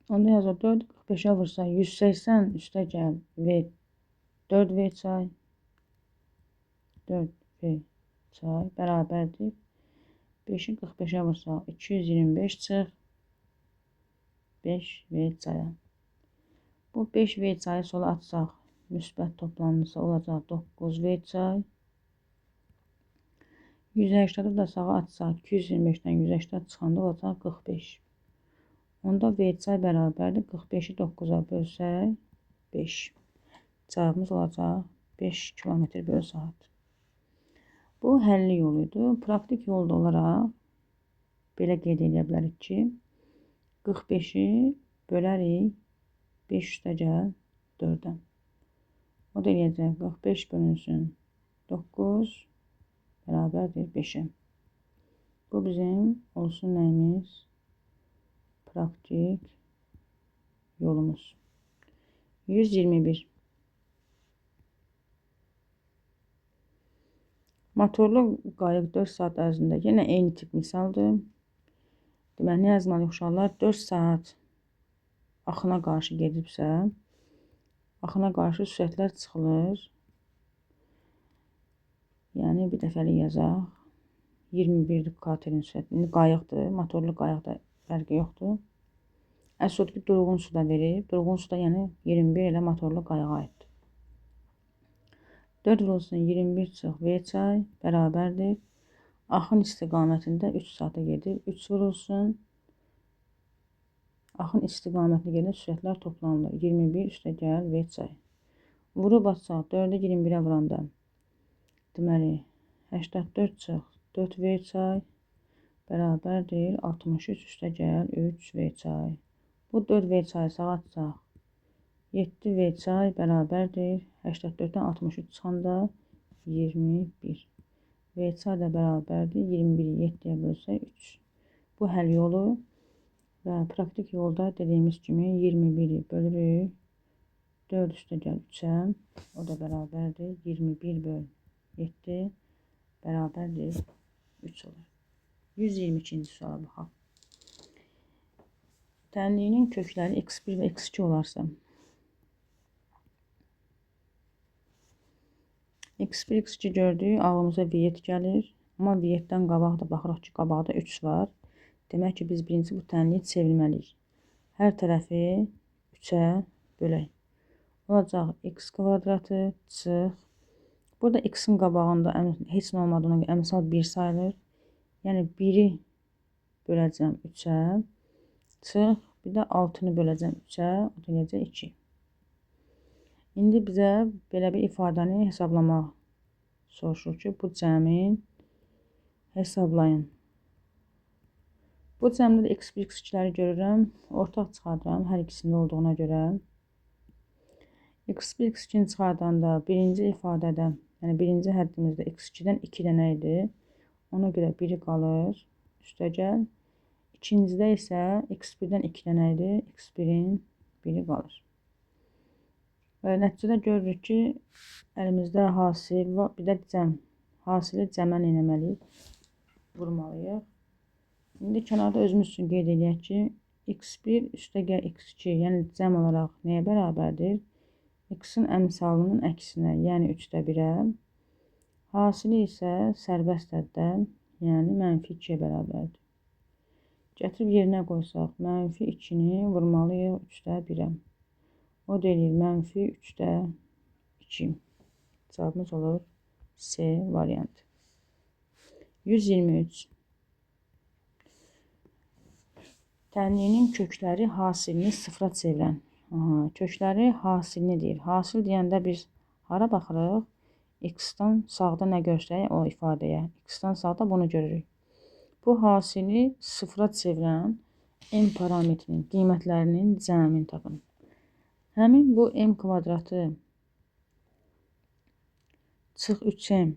Onda yazaq 4 45-ə vursa 180 üstəgəl V 4V çay 4V çay bərabərdir. 5-i 45-ə vursaq 225 çıx 5V çaya. Bu 5V çayı sola atsaq müsbət toplanırsa olacaq 9V çay. 180-i da sağa atsaq 225-dən 180 çıxanda olacaq 45. Onda V çay bərabərdir. 45-i 9-a bölsək 5. Cavabımız olacaq 5 km/saat. Bu həlli yolu idi. Praktik yolda olaraq belə qeyd edə bilərik ki, 45-i bölərik 5 üstəgəl 4-ə. O da eləyəcək 45 bölünsün 9 bərabərdir 5-ə. Bu bizim olsun nəyimiz? Praktik yolumuz. 121. Motorlu qayıq 4 saat ərzində yenə eyni tip misaldır. Deməli, nə yazmalıyıq uşaqlar? 4 saat axına qarşı gedibsə, axına qarşı sürətlər çıxılır. Yəni, bir dəfəlik yazaq. 21 katerin sürəti. İndi qayıqdır, motorlu qayıqda fərqi yoxdur. Əsl odur ki, durğun suda verib. Durğun suda yəni 21 elə motorlu qayığa aiddir. 4 vurulsun 21 çıx V çay bərabərdir. Axın istiqamətində 3 saata gedir. 3 vurulsun. Axın istiqamətində gedən sürətlər toplanılır. 21 üstəgəl V çay. Vurub atsaq 4-ü 21-ə vuranda. Deməli, 84 çıx 4V çay bərabərdir 63 üstəgəl 3V çay. Bu 4V çayı sağa atsaq 7V çay bərabərdir 84-dən 63 çıxanda 21. VC də bərabərdir 21-i 7-yə bölsək 3. Bu həll yolu və praktik yolda dediyimiz kimi 21-i bölürük 4 üstə gəl 3-ə. O da bərabərdir 21 böl 7 bərabərdir 3 olur. 122-ci suala baxaq. Tənliyinin kökləri x1 və x2 olarsa, x1, x2 gördük, ağlımıza v7 gəlir. Amma v7-dən qabaq da baxırıq ki, qabaqda 3 var. Demək ki, biz birinci bu tənliyi çevirməliyik. Hər tərəfi 3-ə bölək. Olacaq x kvadratı çıx. Burada x-in qabağında heç nə olmadığına görə əmsal 1 sayılır. Yəni 1-i böləcəm 3-ə. Çıx. Bir də 6-nı böləcəm 3-ə. O da necə 2. İndi bizə belə bir ifadəni hesablamaq soruşur ki, bu cəmi hesablayın. Bu cəmdə də x1, x2-ləri görürəm. Ortaq çıxardıram hər ikisində olduğuna görə. x1, x2-ni çıxardanda birinci ifadədə, yəni birinci həddimizdə x2-dən 2 dənə idi. Ona görə 1 qalır. Üstəgəl. İkincidə isə x1-dən 2 dənə idi. x1-in 1-i qalır. Və nəticədə görürük ki, əlimizdə hasil var, bir də cəm. Hasili cəmə eləməliyik, vurmalıyıq. İndi kənarda özümüz üçün qeyd edək ki, x1 üstəgəl x2, yəni cəm olaraq nəyə bərabərdir? X-in əmsalının əksinə, yəni 3-də 1-ə. Hasili isə sərbəst həddə, yəni mənfi 2-yə bərabərdir. Gətirib yerinə qoysaq, mənfi 2-ni vurmalıyıq 3-də 1-ə. O deyir mənfi 3-də 2. Cavabımız olur C variantı. 123. Tənliyinin kökləri hasilini sıfıra çevirən. Kökləri hasilini deyir. Hasil deyəndə biz hara baxırıq? X-dan sağda nə görsək o ifadəyə. X-dan sağda bunu görürük. Bu hasili sıfıra çevirən m parametrinin qiymətlərinin cəmini tapın. Həmin bu m kvadratı çıx 3m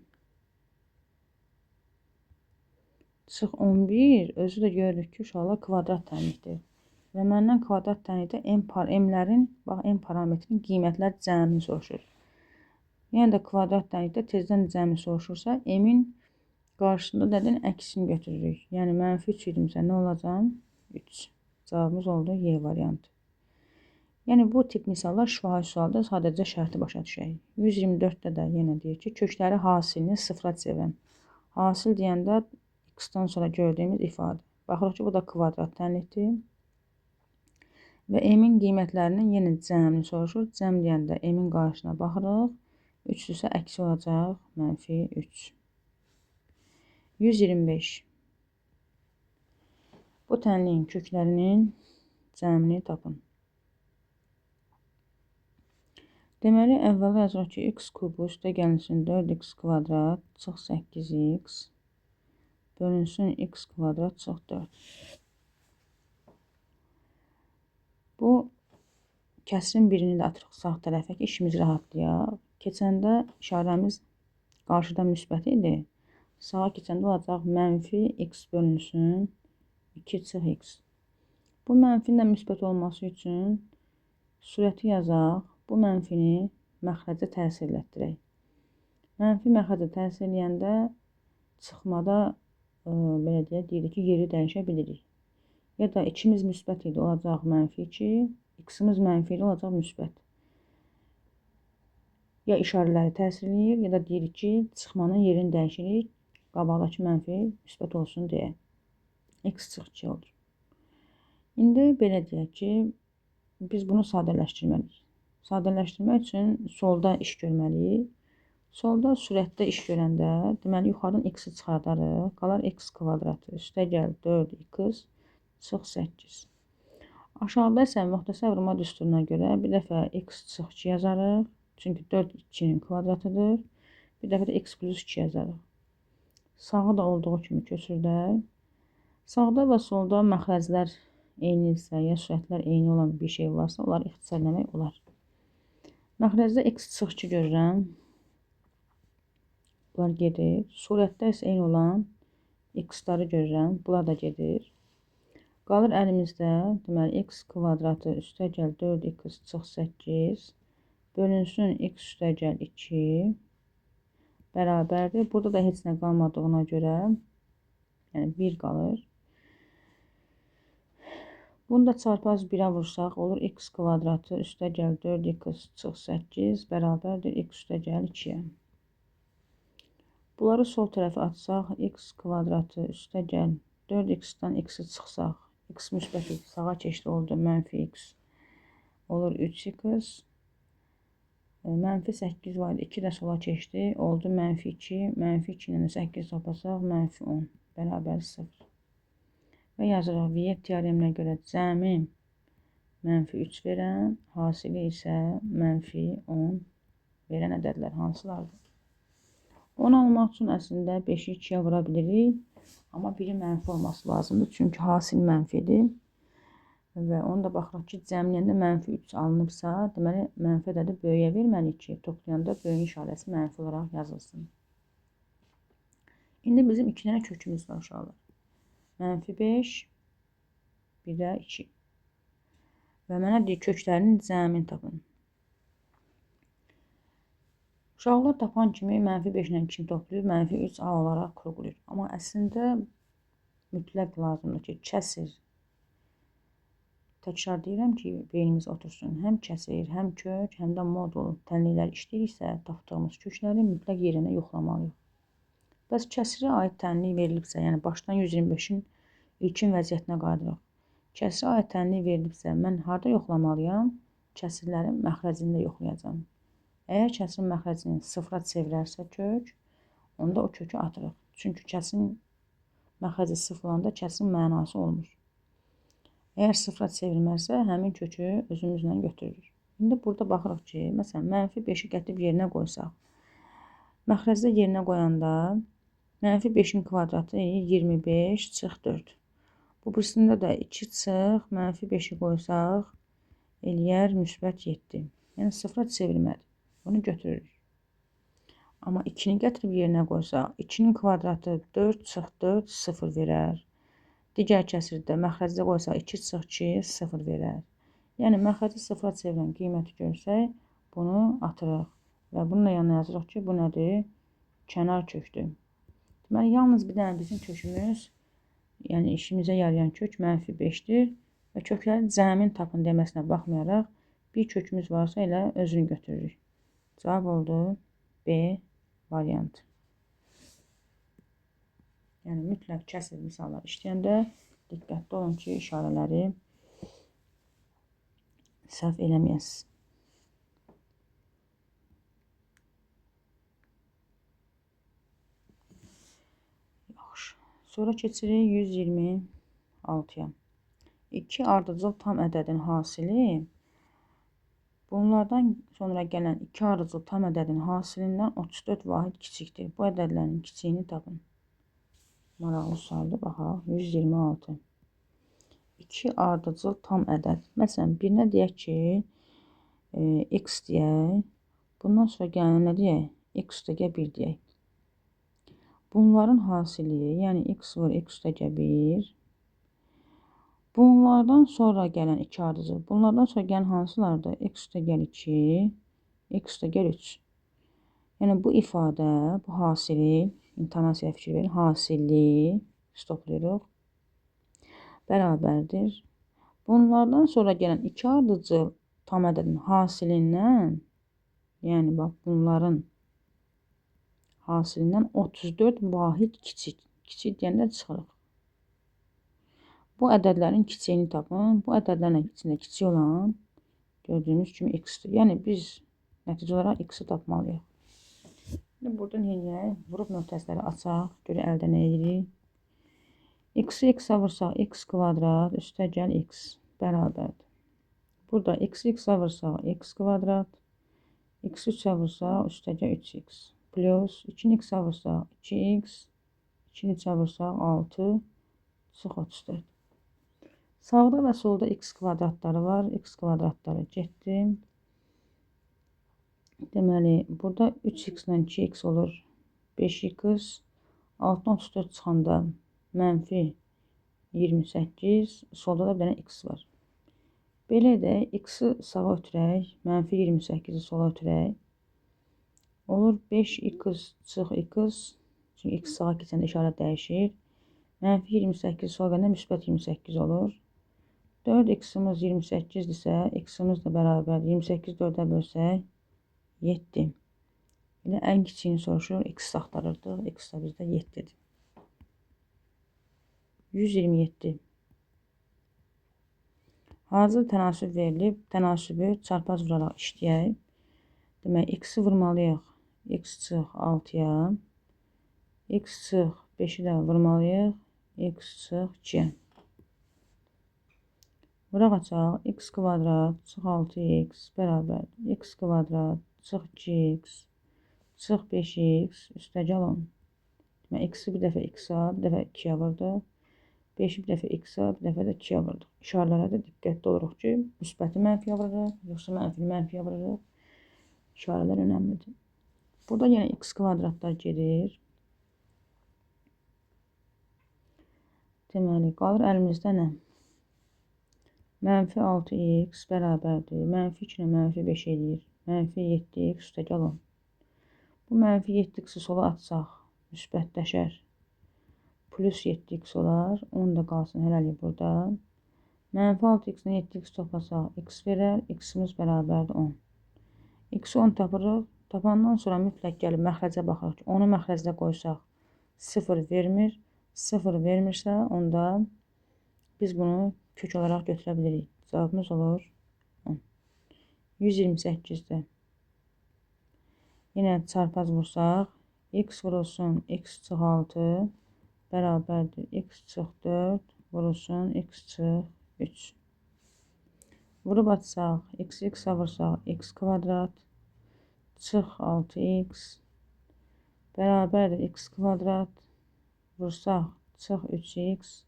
çıx 11 özü də görürük ki, uşaqlar kvadrat tənlikdir. Və məndən kvadrat tənlikdə m-lərin, bax, m parametrinin qiymətlər cəmini soruşur. Yəni də kvadrat tənlikdə tezdən cəmi soruşursa, m-in qarşısında dədən əksini götürürük. Yəni mənfi 3 idimsə nə olacaq? 3. Cavabımız oldu Y variantı. Yəni bu tip misallar şifahi sualda sadəcə şərti başa düşək. 124-də də yenə deyir ki, kökləri hasilini sıfıra çevirən. Hasil deyəndə x-dan sonra gördüyümüz ifadə. Baxırıq ki, bu da kvadrat tənlikdir. Və m-in qiymətlərinin yenə cəmini soruşur. Cəm deyəndə m-in qarşısına baxırıq. 3-dürsə əksi olacaq mənfi 3. 125. Bu tənliyin köklərinin cəmini tapın. Deməli, əvvəldə yazırıq ki, x kubu üstə gəlinsin 4x kvadrat çıx 8x bölünsün x kvadrat çıx 4. Bu kəsirin birini də atırıq sağ tərəfə ki, işimiz rahatlayaq. Keçəndə işarəmiz qarşıda müsbət idi. Sağa keçəndə olacaq mənfi x bölünsün 2 çıx x. Bu mənfinin də müsbət olması üçün surəti yazaq. Bu mənfini məxrəcə təsir etdirək. Mənfi məxrəcə təsir edəndə çıxmada belə deyək, deyirik ki, yeri dəyişə bilirik. Ya da ikimiz müsbət idi, olacaq mənfi 2, x-imiz mənfi idi, olacaq müsbət. Ya işarələri təsir edir, ya da deyirik ki, çıxmanın yerini dəyişirik, qabaqdakı mənfi müsbət olsun deyə. X çıx 2 olur. İndi belə deyək ki, biz bunu sadələşdirməliyik. Sadələşdirmək üçün solda iş görməliyik. Solda sürətdə iş görəndə, deməli, yuxarıdan x-i çıxardarıq. Qalar x kvadratı üstə gəl 4x çıx 8. Aşağıda isə müxtəsər vurma düsturuna görə bir dəfə x çıx 2 yazarıq. Çünki 4 2-nin kvadratıdır. Bir dəfə də x plus 2 yazarıq. Sağı da olduğu kimi köçürdək. Sağda və solda məxrəclər eynidirsə, ya sürətlər eyni olan bir şey varsa, onları ixtisarlamaq olar. Məxrəcdə x çıx 2 görürəm. Bunlar gedir. Surətdə isə eyni olan x-ları görürəm. Bunlar da gedir. Qalır əlimizdə, deməli, x kvadratı üstəgəl 4x çıx 8 bölünsün x üstəgəl 2 bərabərdir. Burada da heç nə qalmadığına görə, yəni 1 qalır. Bunu da çarpaz 1'ə vursaq, olur x kvadratı üstəgəl 4x çıx 8 bərabərdir x üstəgəl 2'yə. Bunları sol tərəfə atsaq, x kvadratı üstəgəl 4x-dan x-i çıxsaq, x müsbəti sağa keçdi, oldu mənfi x, olur 3x, mənfi 8 var idi, 2 də sola keçdi, oldu mənfi 2, mənfi 2 ilə 8 topasaq, mənfi 10 bərabər 0. Və yazırıq, Viet teoreminə görə cəmi mənfi 3 verən, hasili isə mənfi 10 verən ədədlər hansılardır? 10 almaq üçün əslində 5'i 2'yə vura bilirik, amma biri mənfi olması lazımdır, çünki hasil mənfidir. Və onu da baxırıq ki, cəmliyəndə mənfi 3 alınıbsa, deməli, mənfi ədədi böyüyə verməliyik ki, toplayanda böyüyün işarəsi mənfi olaraq yazılsın. İndi bizim 2 dənə kökümüz var uşaqlar. Mənfi 5, bir də 2. Və mənə deyir, köklərinin cəmini tapın. Uşaqlar tapan kimi mənfi 5 ilə 2'ni toplayır, mənfi 3 A olaraq qurulur. Amma əslində mütləq lazımdır ki, kəsir. Təkrar deyirəm ki, beynimiz otursun. Həm kəsir, həm kök, həm də modul tənliklər işləyirsə, tapdığımız kökləri mütləq yerində yoxlamalıyıq. Bəs kəsirə aid tənlik verilibsə, yəni başdan 125'in ilkin vəziyyətinə qayıdırıq. Kəsirə aid tənlik verilibsə, mən harada yoxlamalıyam? Kəsirlərin məxrəcində yoxlayacağım. Əgər kəsirin məxrəcini sıfıra çevirərsə kök, onda o kökü atırıq. Çünki kəsirin məxrəci sıfır olanda kəsirin mənası olmur. Əgər sıfıra çevrilmərsə, həmin kökü özümüzlə götürürük. İndi burada baxırıq ki, məsələn, mənfi 5'i gətirib yerinə qoysaq, məxrəcdə yerinə qoyanda mənfi 5'in kvadratı 25 çıx 4. Bu birisində də 2 çıx mənfi 5'i qoysaq eləyər müsbət 7. Yəni sıfıra çevirmədi. Bunu götürürük. Amma 2'ni gətirib yerinə qoysaq 2'nin kvadratı 4 çıx 4 0 verər. Digər kəsirdə məxrəcdə qoysaq 2 çıx 2 0 verər. Yəni məxrəci sıfıra çevirən qiyməti görsək bunu atırıq. Və bununla yanına yazırıq ki, bu nədir? Kənar kökdür. Deməli, yalnız bir dənə bizim kökümüz, yəni işimizə yarayan kök mənfi 5'dir və köklərin cəmini tapın deməsinə baxmayaraq bir kökümüz varsa elə özünü götürürük. Cavab oldu B variantı. Yəni mütləq kəsir misallar işləyəndə diqqətli olun ki, işarələri səhv eləməyəsiniz. Sonra keçirik 126'ya. 2 ardıcıl tam ədədin hasili bunlardan sonra gələn 2 ardıcıl tam ədədin hasilindən 34 vahid kiçikdir. Bu ədədlərin kiçiyini tapın. Maraqlı sualdır, baxaq. 126. 2 ardıcıl tam ədəd. Məsələn, birinə deyək ki, x deyək. Bundan sonra gələn nə deyək? X üstəgəl 1 deyək. Bunların hasili, yəni x vur x üstəgəl 1. Bunlardan sonra gələn 2 ardıcıl. Bunlardan sonra gələn hansılardır? X üstəgəl 2, x üstəgəl 3. Yəni bu ifadə, bu hasili, intonasiyaya fikir verin, hasili, stoplayırıq, bərabərdir. Bunlardan sonra gələn 2 ardıcıl tam ədədin hasilindən, yəni bax bunların hasilindən 34 vahid kiçik. Kiçik deyəndə çıxırıq. Bu ədədlərin kiçiyini tapın. Bu ədədlərin içində kiçik olan gördüyümüz kimi x-dir. Yəni biz nəticə olaraq x-i tapmalıyıq. Şimdi buradan eləyək. Vurub nöqtələri açaq. Görə əldə nə edirik? X-i x-a vursaq x kvadrat üstəgəl x bərabərdir. Burada x-i x-a vursaq x kvadrat. X-i 3'ə vursaq üstəgəl 3x. Plus 2'ni x'ə vursaq 2x, 2'ni 3'ə vursaq 6, çıx 34. Sağda və solda x kvadratları var. X kvadratları getdi. Deməli, burada 3x ilə 2x olur 5x altdan 34 çıxanda -28, solda da bir dənə x var. Belə də x-i sağa ötürək, -28-i sola ötürək. Olur 5x çıx x, çünki x sağa keçəndə işarə dəyişir. -28 sola gələndə -28 olur. 4x-imiz 28-dirsə, x-imiz də bərabər 28 4-ə bölsək 7. Elə ən kiçiyini soruşur, x axtarırdıq, x da bizdə 7-dir. 127. Hazır tənasüb verilib, tənasübü çarpaz vuraraq işləyək. Demək, x-i vurmalıyıq, x çıx 6-ya, x çıx 5-i də vurmalıyıq, x çıx 2-yə. Vuraq açaq, x kvadrat çıx 6x bərabər x kvadrat çıx 2x çıx 5x üstəgəl 10. Demək, x-i bir dəfə x-a, bir dəfə 2-yə vurduq. 5-i bir dəfə x-a, bir dəfə də 2-yə vurduq. İşarələrə də diqqətli oluruq ki, müsbəti mənfiyə vururuq, yoxsa mənfini mənfiyə vururuq. İşarələr önəmlidir. Burada yenə x kvadratlar gedir. Deməli, qalır əlimizdə nə? -6x bərabərdir. -2 ilə -5 edir. -7x üstəgəl 10. Bu -7x-i sola atsaq, müsbətləşər. Plus 7x olar. 10 da qalsın hələlik burada. -6x ilə 7x toplasaq x verər. X-imiz bərabərdir 10. X-i 10 tapırıq. Tapandan sonra mütləq gəlib məxrəcə baxırıq ki, 10-u məxrəcdə qoysaq 0 vermir. 0 vermirsə, onda biz bunu kök olaraq götürə bilirik. Cavabımız olur 10. 128-də. Yenə çarpaz vursaq, x vurulsun x çıx 6 bərabərdir x çıx 4 vurulsun x çıx 3. Vurub atsaq, x-a vursaq x kvadrat çıx 6x bərabərdir x kvadrat vursaq çıx 3x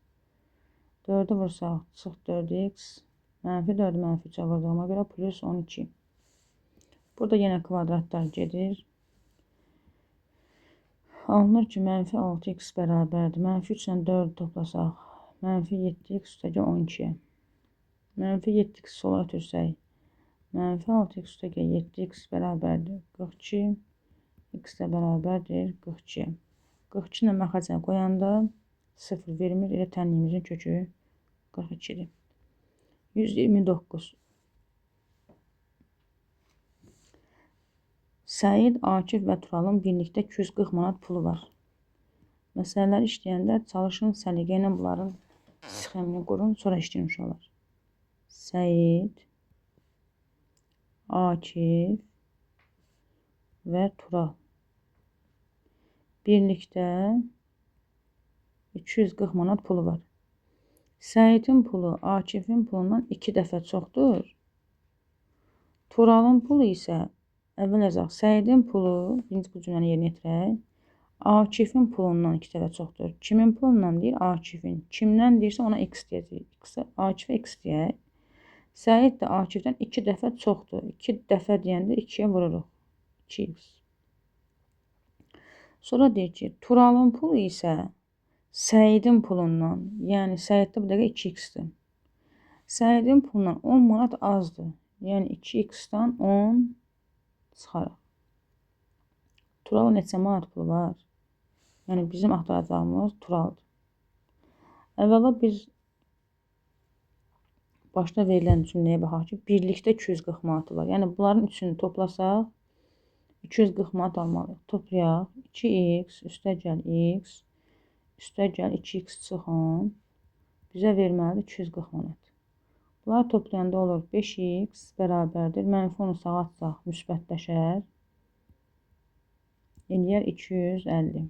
4-ü vursaq çıx 4x -4-ü -3-ə vurduğuma görə plus 12. Burada yenə kvadratlar gedir. Alınır ki, -6x bərabərdir. -3 ilə 4-ü toplasaq, -7x üstəgə 12. -7x sola ötürsək, -6x üstəgə 7x bərabərdir 42. X də bərabərdir 42. 42 ilə məxrəcə qoyanda 0 vermir. Elə tənliyimizin kökü 42-dir. 129. Səid, Akif və Turalın birlikdə 240 manat pulu var. Məsələləri işləyəndə çalışın səliqə ilə bunların sxemini qurun, sonra işləyin uşaqlar. Səid, Akif və Tural birlikdə 240 manat pulu var. Səidin pulu Akifin pulundan 2 dəfə çoxdur. Turalın pulu isə əvvəl yazaq. Səidin pulu, birinci bu cümləni yerinə yetirək. Akifin pulundan 2 dəfə çoxdur. Kimin pulundan deyir? Akifin. Kimdən deyirsə ona x deyəcək. Akifə x deyək. Səid də Akifdən 2 dəfə çoxdur. 2 dəfə deyəndə 2-yə vururuq. 2x. Sonra deyir ki, Turalın pulu isə Səidin pulundan, yəni Səiddə bu dəqiqə 2x-dir. Səidin pulundan 10 manat azdır. Yəni 2x-dan 10 çıxaraq. Turalın neçə manat pulu var? Yəni bizim axtaracağımız Turaldır. Əvvəla biz başda verilən cümləyə baxaq ki, birlikdə 240 manatı var. Yəni bunların üçünü toplasaq 240 manat almalıyıq. Toplayaq 2x üstəgəl x üstəgəl 2x çıx 10 bizə verməlidir 240 manat. Bunları toplayanda olur 5x bərabərdir. Mənfi onu sağa atsaq müsbətləşər. Eləyər 250.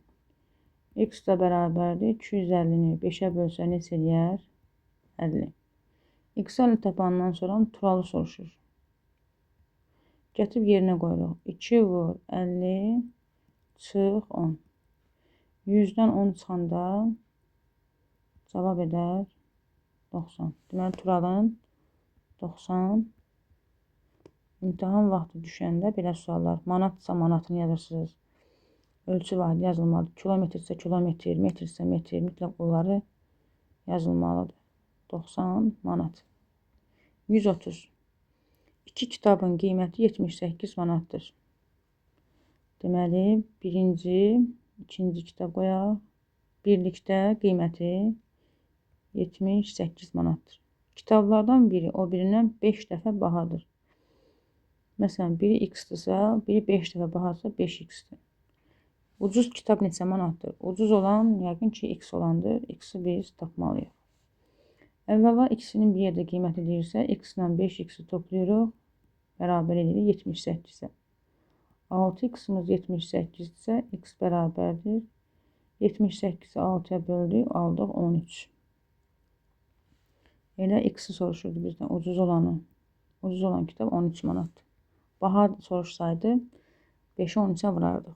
X da bərabərdir. 250-ni 5-ə bölsə neçə eləyər? 50. X-i tapandan sonra Turalı soruşur. Gətirib yerinə qoyuruq. 2 vur 50 çıx 10. 100-dən 10 çıxanda cavab edər 90. Deməli, Turalın 90. İmtahan vaxtı düşəndə belə suallar. Manatsa manatını yazırsınız. ölçü vahidi yazılmalıdır. Kilometr isə kilometr, metr isə metr, mütləq onları yazılmalıdır. 90 manat. 130. 2 kitabın qiyməti 78 manatdır. Deməli, birinci, ikinci kitab qoyaq. Birlikdə qiyməti 78 manatdır. Kitablardan biri o birindən 5 dəfə bahadır. Məsələn, biri x-dırsa, biri 5 dəfə bahadırsa 5x-dir. Ucuz kitab neçə manatdır? Ucuz olan, yəqin ki, x olandır. X-i biz tapmalıyıq. Əvvəla ikisinin bir yerdə qiyməti deyirsə, x ilə 5x-i toplayırıq. Bərabər edirik 78-ə. 6x-imiz 78-dirsə, x bərabərdir. 78-i 6-ya böldük, aldıq 13. Elə x-i soruşurdu bizdən, ucuz olanı. Ucuz olan kitab 13 manatdır. Baha soruşsaydı 5'i 13'e vurardıq.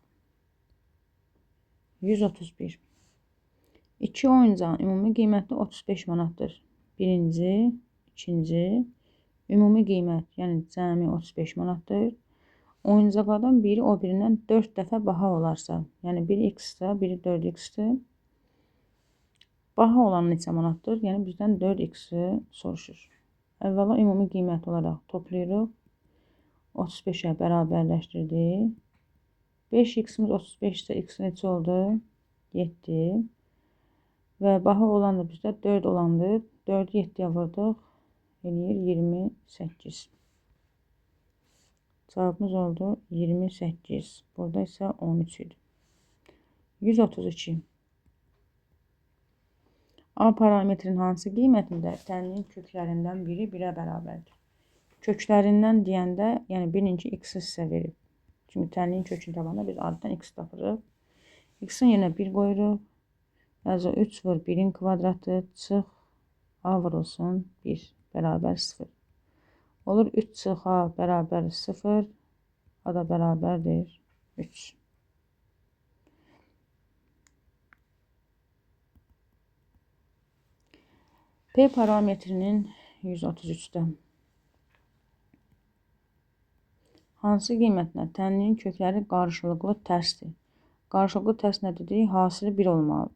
131. 2 oyuncağın ümumi qiyməti 35 manatdır. Birinci, ikinci, ümumi qiymət, yəni cəmi 35 manatdır. Oyuncaqlardan biri o birindən 4 dəfə baha olarsa, yəni biri x-dir, biri 4x-dir. Baha olan neçə manatdır? Yəni bizdən 4x-i soruşur. Əvvəla ümumi qiymət olaraq toplayırıq. 35'e bərabərləşdirdik. 5x-imiz 35 isə x neçə oldu? 7. Və baha olan da bizdə 4 olandır. 4'ü 7'yə vurduq. Eləyir 28. Cavabımız oldu 28. Burada isə 13 idi. 132. A parametrin hansı qiymətində tənliyin köklərindən biri 1'ə bərabərdir? Köklərindən deyəndə, yəni birinci x hissə verib. Çünki tənliyin kökünü tapanda biz adətən x tapırıq. X-in yerine 1 qoyuruq. Yazıq 3 vur 1'in kvadratı çıx a vurulsun 1 bərabər 0. Olur 3 çıx a bərabər 0. A da bərabərdir 3. P parametrinin 133'də hansı qiymətlə tənliyin kökləri qarşılıqlı tərsdir? Qarşılıqlı tərs nə dedik? Hasili 1 olmalıdır.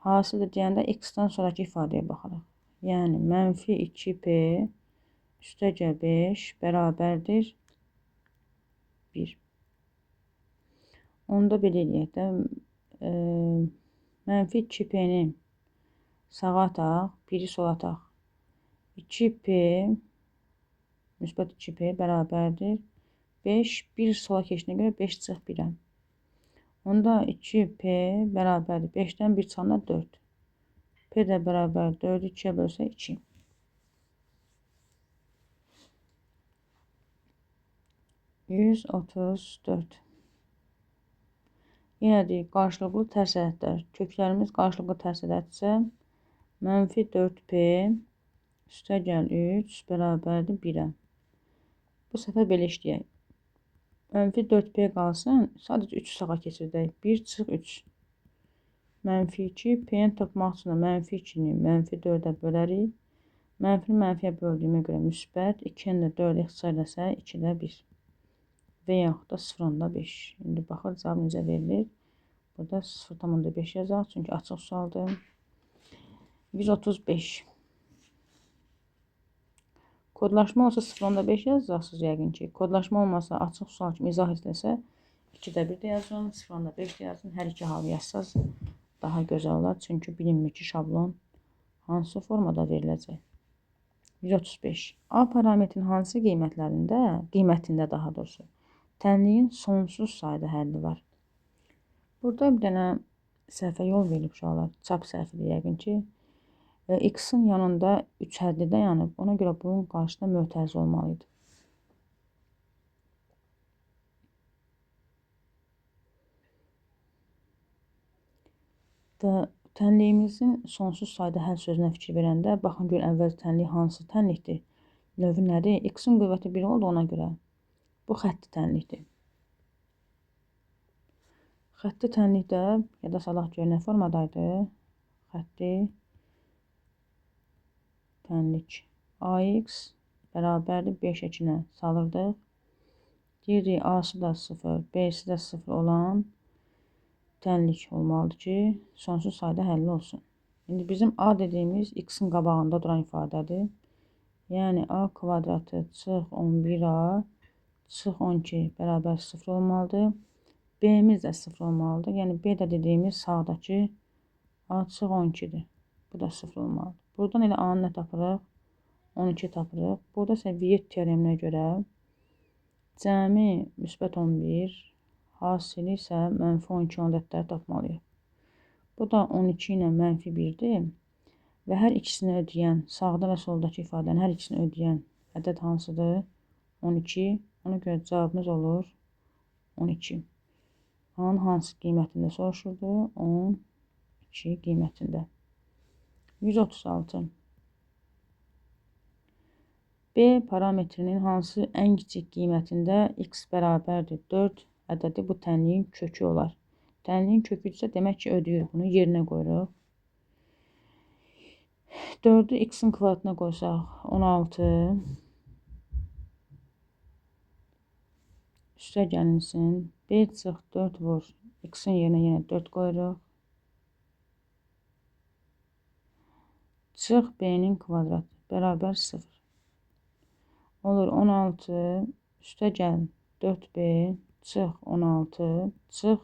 Hasili deyəndə x-dan sonraki ifadəyə baxırıq. Yəni, mənfi 2p üstəgəl 5 bərabərdir 1. Onda belə eləyək də, mənfi 2p-ni sağa ataq, 1'i sola ataq. 2p müsbət 2p bərabərdir 5. 1 sola keçdiyinə görə 5 çıx 1'ə. Onda 2p bərabərdir 5'dən 1 çıxanda 4. P də bərabər 4'ü 2'yə bölsə 2. 134. Yenə deyik, qarşılıqlı tərs ədədlər. Köklərimiz qarşılıqlı tərs ədəddirsə, mənfi 4p üstəgəl 3 bərabərdir 1'ə. Bu səfər belə işləyək. Mənfi 4p qalsın, sadəcə 3 sağa keçirdək. 1 çıx 3. Mənfi 2, p-ni tapmaq üçün mənfi 2-ni mənfi 4'ə bölərik. Mənfini mənfiyə böldüyümə görə müsbət, 2-ni də 4 ixtisar eləsə 2-də 1. Və yaxud da 0.5. İndi baxır, cavab necə verilir. Burada 0.5 yazaq, çünki açıq sualdır. 135. Kodlaşma olsa 0.5 yazacaqsınız yəqin ki. Kodlaşma olmasa, açıq sual kimi izah ediləsə 2'də 1 də yazın, 0.5 də yazın. Hər iki halı yazsaz daha gözəl olar. Çünki bilinmir ki, şablon hansı formada veriləcək. 135. A parametrin hansı qiymətində daha doğrusu tənliyin sonsuz sayda həlli var. Burada bir dənə səhvə yol verib uşaqlar. Çap səhvidir yəqin ki. X-in yanında 3 həddi dayanıb. Ona görə bunun qarşısında mötərizə olmalıydı. Və tənliyimizin sonsuz sayda həll sözünə fikir verəndə, baxın gör əvvəl tənlik hansı tənlikdir? Növü nədir? X-in qüvvəti 1 oldu ona görə. Bu xətti tənlikdir. Xətti tənlikdə, yada salaq gör nə formadaydı? Xətti tənlik. AX bərabərdir 5 əkinə salırdıq. Deyirik A-sı da 0, B-si də 0 olan tənlik olmalıdır ki, sonsuz sayda həlli olsun. İndi bizim A dediyimiz x-in qabağında duran ifadədir. Yəni A kvadratı çıx 11A çıx 12 bərabər 0 olmalıdır. B-miz də 0 olmalıdır. Yəni B də dediyimiz sağdakı A çıx 12-dir. Bu da 0 olmalıdır. Buradan elə A-nı nə tapırıq? 12 tapırıq. Burada isə Viet teoreminə görə cəmi müsbət 11, hasili isə mənfi 12 olan ədədləri tapmalıyıq. Bu da 12 ilə mənfi 1-dir və hər ikisini ödəyən, sağda və soldakı ifadənin hər ikisini ödəyən ədəd hansıdır? 12. Ona görə cavabımız olur 12. A-nın hansı qiymətində soruşurdu? 12 qiymətində. 136. B parametrinin hansı ən kiçik qiymətində x bərabərdir 4 ədədi bu tənliyin kökü olar. Tənliyin köküdürsə demək ki, ödəyir bunu, yerinə qoyuruq. 4-ü x-in kvadratına qoysaq 16 üstə gəlinsin. B çıx 4 vur. X-in yerinə yenə 4 qoyuruq. Çıx B-nin kvadratı bərabər 0. Olur 16 üstə gəl 4B çıx 16 çıx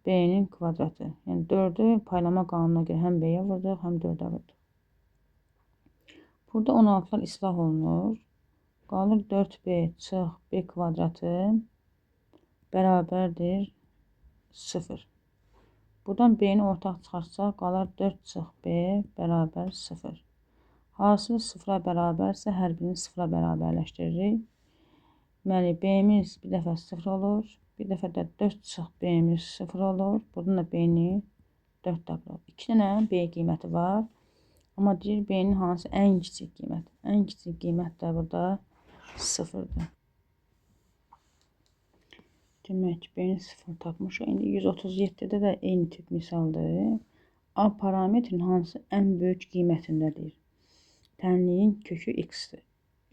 B-nin kvadratı. Yəni 4-ü paylama qanununa görə həm B-yə vurduq, həm 4-ə vurduq. Burada 16-lar islah olunur. Qalır 4B çıx B kvadratı bərabərdir 0. Buradan B-ni ortaq çıxarsaq qalar 4 çıx B bərabər 0. Hasil 0-a bərabərsə hər birini 0-a bərabərləşdiririk. Deməli, B-miz bir dəfə 0 olur. Bir dəfə də 4 çıx B-miz 0 olur. Buradan da B-ni 4 tapırıq. 2 dənə B qiyməti var. Amma deyir B-nin hansı ən kiçik qiymət? Ən kiçik qiymət də burada 0-dır. Demək ki, B-ni 0 tapmışıq. İndi 137-də də eyni tip misaldır. A parametrin hansı ən böyük qiymətindədir? Tənliyin kökü x-dir.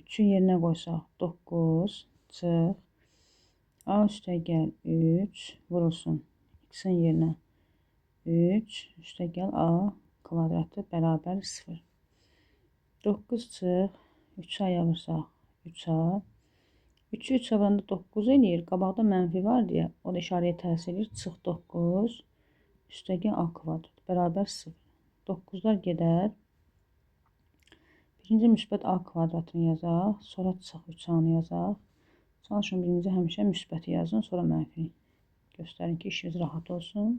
3-ün yerinə qoysaq 9 çıx. A üstə gəl 3 vurulsun. X-in yerinə 3 üstə gəl A kvadratı bərabər 0. 9 çıx. 3-ə ayırırsaq 3A. 3-ü 3-ə vuranda 9 eləyir. Qabaqda mənfi var deyə o da işarəyə təsir edir. Çıx 9 üstə gəl A kvadrat bərabər 0. 9-lar gedər. Birinci müsbət A kvadratını yazaq, sonra çıx 3A-nı yazaq. Çalışın birinci həmişə müsbəti yazın, sonra mənfi. Göstərin ki, işiniz rahat olsun.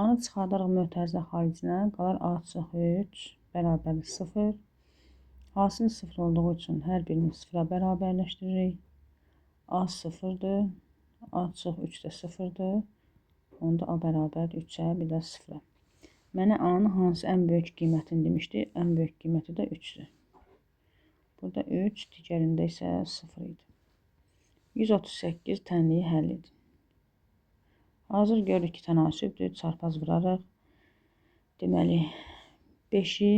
A-nı çıxardaraq mötərizə xaricinə, qalar A çıx 3 bərabər 0. Hasil 0 olduğu üçün hər birini 0-a bərabərləşdiririk. A 0-dır, A çıx 3 də 0-dır. Onda A bərabər 3-ə, bir də 0-a. Mənə A-nın hansı ən böyük qiymətini demişdi? Ən böyük qiyməti də 3-dür. Burada 3, digərində isə 0 idi. 138 tənliyi həll edin. Hazır görürük ki, tənasübdür. Çarpaz vurarıq. Deməli, 5-i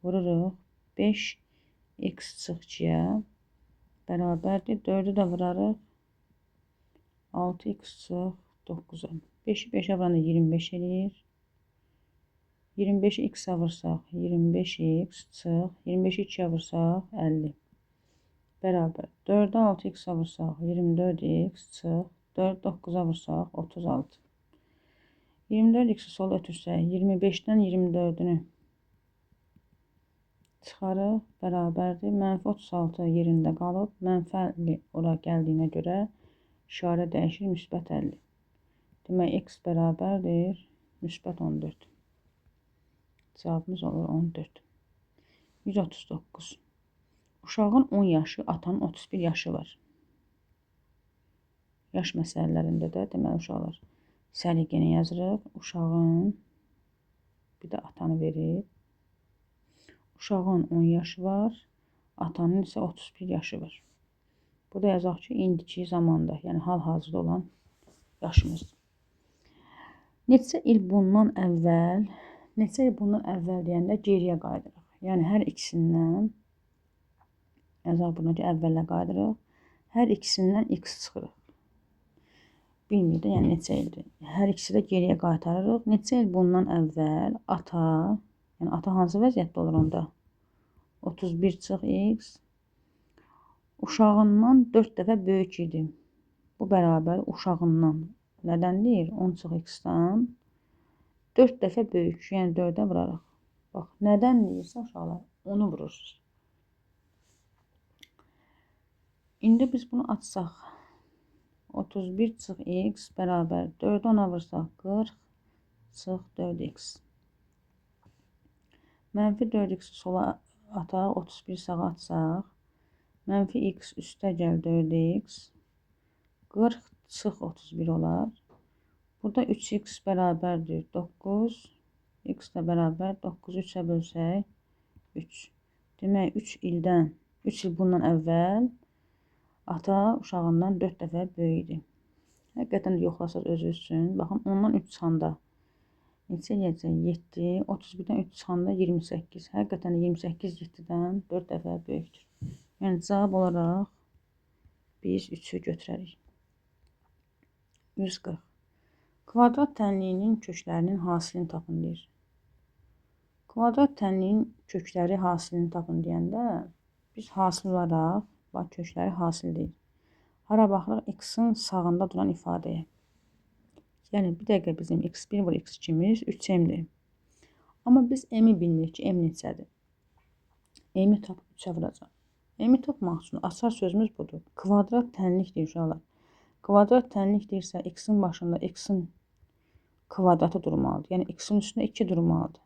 vururuq. 5 x çıx 2-yə bərabərdir. 4-ü də vurarıq. 6x çıx 9-a. 5-i 5-ə vuranda 25 eləyir. 25-i x-ə vursaq 25x çıx. 25-i 2-yə vursaq 50. Bərabər. 4-ə 6x-ə vursaq 24x çıx. 4 9-a vursaq 36. 24x-i sola ötürsək 25-dən 24-ünü çıxarıq. Bərabərdir. Mənfi 36 yerində qalıb. Mənfi 50 ora gəldiyinə görə işarə dəyişir. Müsbət 50. Demək x bərabərdir. Müsbət 14. Cavabımız olur 14. 139. Uşağın 10 yaşı, atanın 31 yaşı var. Yaş məsələlərində də deməli uşaqlar səliqəni yazırıq. Uşağın bir də atanı verib. Uşağın 10 yaşı var, atanın isə 31 yaşı var. Burada yazaq ki, indiki zamanda, yəni hal-hazırda olan yaşımızdır. Neçə il bundan əvvəl deyəndə geriyə qayıdırıq. Yəni hər ikisindən yazaq buna ki, əvvəllə qayıdırıq. Hər ikisindən x çıxırıq. Bilmir də, yəni neçə ildir. Hər ikisi də geriyə qaytarırıq. Neçə il bundan əvvəl ata, yəni ata hansı vəziyyətdə olur onda? 31 çıx x uşağından 4 dəfə böyük idi. Bu bərabər uşağından. Nədən deyir? 10 çıx x-dan 4 dəfə böyük. Yəni 4-ə vurarıq. Bax, nədən deyirsə uşaqlar, onu vururuz. İndi biz bunu açsaq. 31 çıx x bərabər 4 ona vursaq 40 çıx 4x. Mənfi 4x sola ataq, 31 sağa atsaq. Mənfi x üstə gəl 4x. 40 çıx 31 olar. Burada 3x bərabərdir 9. X də bərabər 9 3-ə bölsək 3. Demək 3 il bundan əvvəl ata uşağından 4 dəfə böyük idi. Həqiqətən də yoxlasaq özü üçün. Baxın, ondan 3 çıxanda neçə eləyəcək? 7. 31-dən 3 çıxanda 28. Həqiqətən də 28 7-dən 4 dəfə böyükdür. Yəni cavab olaraq biz 3-ü götürərik. 140. Kvadrat tənliyinin köklərinin hasilini tapın deyir. Kvadrat tənliyin kökləri hasilini tapın deyəndə biz hasil olaraq bax, kökləri hasil deyil. Hara baxırıq? X-in sağında duran ifadəyə. Yəni, bir dəqiqə bizim x1 var, x2-miz 3m-dir. Amma biz m-i bilmirik ki, m neçədir. M-i tapıb 3-ə vuracaq. M-i tapmaq üçün açar sözümüz budur. Kvadrat tənlik deyir uşaqlar. Kvadrat tənlik deyirsə, x-in başında x-in kvadratı durmalıdır. Yəni, x-in üstündə 2 durmalıdır.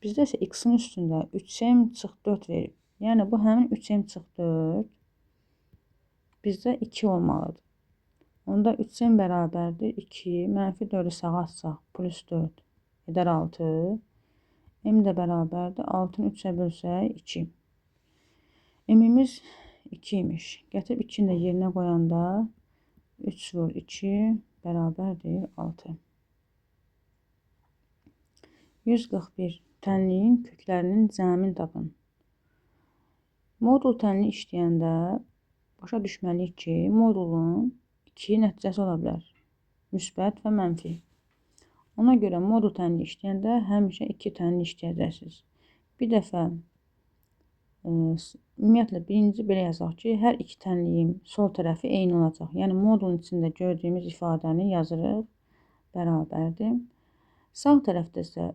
Bizdə isə x-in üstündə 3m çıx 4 verib. Yəni, bu həmin 3m çıx 4 bizdə 2 olmalıdır. Onda 3m bərabərdir 2, mənfi 4-ü sağa atsaq, plus 4 edər 6. M də bərabərdir 6-nı 3-ə bölsək 2. M-imiz 2 imiş. Gətirib 2-ni də yerinə qoyanda 3 vur 2 bərabərdir 6. 141. Tənliyin köklərinin cəmini tapın. Modul tənli işləyəndə başa düşməliyik ki, modulun 2 nəticəsi ola bilər. Müsbət və mənfi. Ona görə modul tənli işləyəndə həmişə 2 tənli işləyəcəksiniz. Bir dəfə ümumiyyətlə birinci belə yazaq ki, hər iki tənliyin sol tərəfi eyni olacaq. Yəni modulun içində gördüyümüz ifadəni yazırıq. Bərabərdir. Sağ tərəfdə isə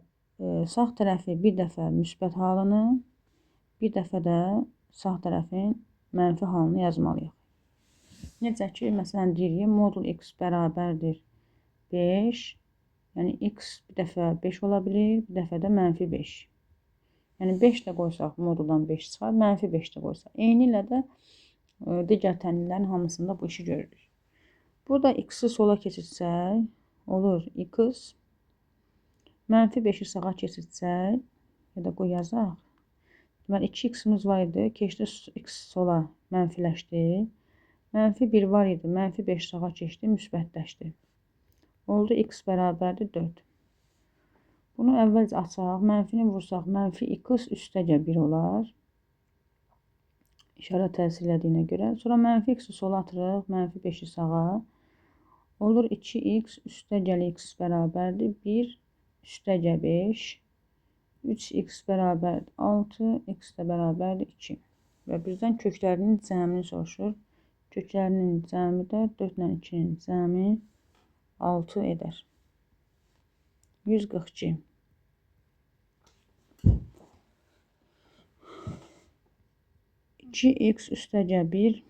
sağ tərəfi bir dəfə müsbət halını, bir dəfə də sağ tərəfin mənfi halını yazmalıyıq. Necə ki, məsələn, deyirik, modul x bərabərdir 5. Yəni, x bir dəfə 5 ola bilir, bir dəfə də mənfi 5. Yəni, 5 də qoysaq, moduldan 5 çıxar, mənfi 5 də qoysaq. Eyni ilə də digər tənliklərin hamısında bu işi görürük. Burada x-i sola keçirsək, olur x. Mənfi 5-i sağa keçirsək, ya da qoy yazaq. Deməli, 2x-imiz var idi, keçdi x sola mənfiləşdi. Mənfi 1 var idi, mənfi 5 sağa keçdi, müsbətləşdi. Oldu x bərabərdir 4. Bunu əvvəlcə açaq, mənfini vursaq, mənfi x üstəcə 1 olar. İşarə təsir elədiyinə görə. Sonra mənfi x-i sola atırıq, mənfi 5-i sağa. Olur 2x üstəcə x bərabərdir 1 üstəcə 5. 3x bərabərdir 6, x də bərabərdir 2. Və bizdən köklərinin cəmini soruşur. Köklərinin cəmi də 4 ilə 2-nin cəmi 6 edər. 142. x üstəcə 1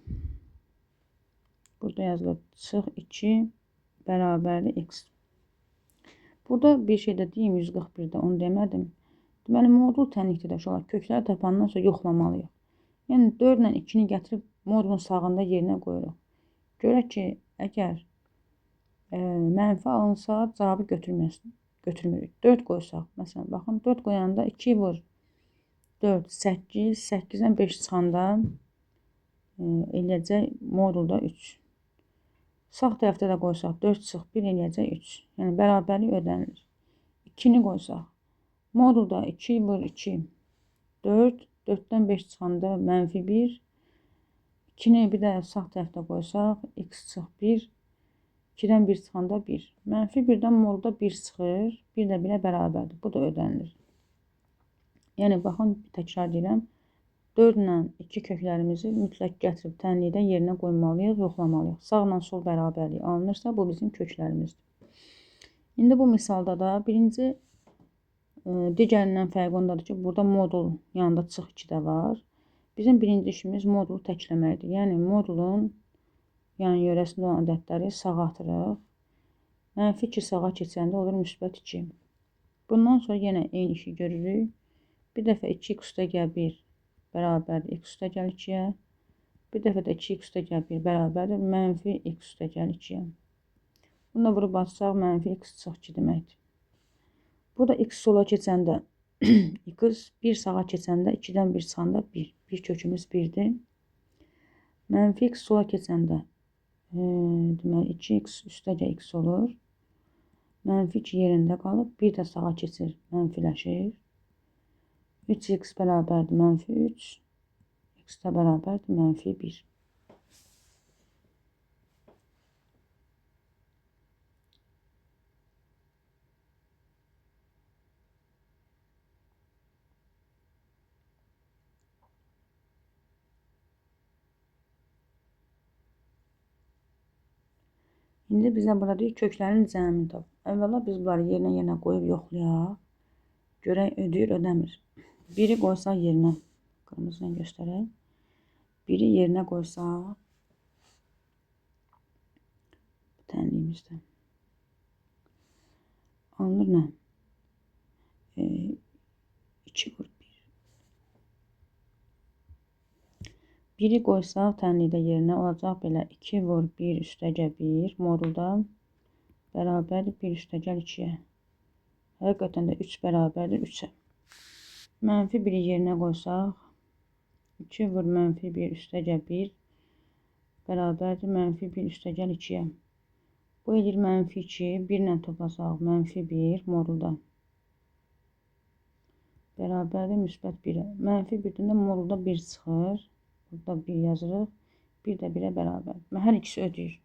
burada yazılır çıx 2 bərabərdir x. Burada bir şey də deyim, 141-də onu demədim. Deməli, modul tənlikdə də uşaqlar kökləri tapandan sonra yoxlamalıyıq. Yəni, 4 ilə 2-ni gətirib modulun sağında yerinə qoyuruq. Görək ki, əgər mənfi alınsa, cavabı götürmürük. 4 qoysaq, məsələn, baxın, 4 qoyanda 2 vur 4, 8, 8-dən 5 çıxanda eləyəcək modulda 3. Sağ tərəfdə də qoysaq, 4 çıx 1 eləyəcək 3. Yəni, bərabərlik ödənilir. 2-ni qoysaq, modulda 2 vur 2, 4, 4-dən 5 çıxanda mənfi 1, 2-ni bir də sağ tərəfdə qoysaq, x çıx 1, 2-dən 1 çıxanda 1. Mənfi 1-dən modulda 1 çıxır, 1 də 1-ə bərabərdir. Bu da ödənilir. Yəni, baxın, təkrar edirəm. 4 ilə 2 köklərimizi mütləq gətirib tənlikdə yerinə qoymalıyıq, yoxlamalıyıq. Sağla sol bərabərlik alınırsa, bu bizim köklərimizdir. İndi bu misalda da birinci digərindən fərqi ondadır ki, burada modul yanında çıx 2 də var. Bizim birinci işimiz modulu təkləməkdir. Yəni, modulun yan yörəsində olan ədədləri sağa atırıq. Mənfi 2 sağa keçəndə olur müsbət 2. Bundan sonra yenə eyni işi görürük. Bir dəfə 2x üstəgəl 1 bərabərdir x üstəgəl 2-yə. Bir dəfə də 2x üstəgəl 1 bərabərdir mənfi x üstəgəl 2-yə. Bunu da vurub atsaq mənfi x çıx 2 deməkdir. Burada x sola keçəndə x, 1 sağa keçəndə 2-dən 1 çıxanda 1. Bir kökümüz 1-dir. Mənfi x sola keçəndə deməli 2x üstəgəl x olur. Mənfi 2 yerində qalıb. 1 də sağa keçir, mənfiləşir. 3x bərabərdir mənfi 3. X də bərabərdir mənfi 1. İndi bizə burada deyir, köklərin cəmini tap. Əvvəla biz bunları yerinə qoyub yoxlayaq. Görək, ödəyir, ödəmir. 1-i qoysaq yerinə. Qırmızı göstərək. 1-i yerinə qoysaq. Tənliyimizdə. Alınır nə? 2 vur 1. 1-i qoysaq tənlikdə yerinə olacaq belə 2 vur 1 üstəgəl 1 modulda bərabərdir 1 üstəgəl 2-yə. Həqiqətən də 3 bərabərdir 3-ə. Mənfi 1-i yerinə qoysaq 2 vur mənfi 1 üstəgəl 1 bərabərdir mənfi 1 üstəgəl 2-yə. Bu edir mənfi 2, 1 ilə toplasaq mənfi 1 modulda bərabərdir müsbət 1-ə. Mənfi 1-dən də modulda 1 çıxır. Burada 1 yazırıq. 1 də 1-ə bərabər. Və hər ikisi ödəyir.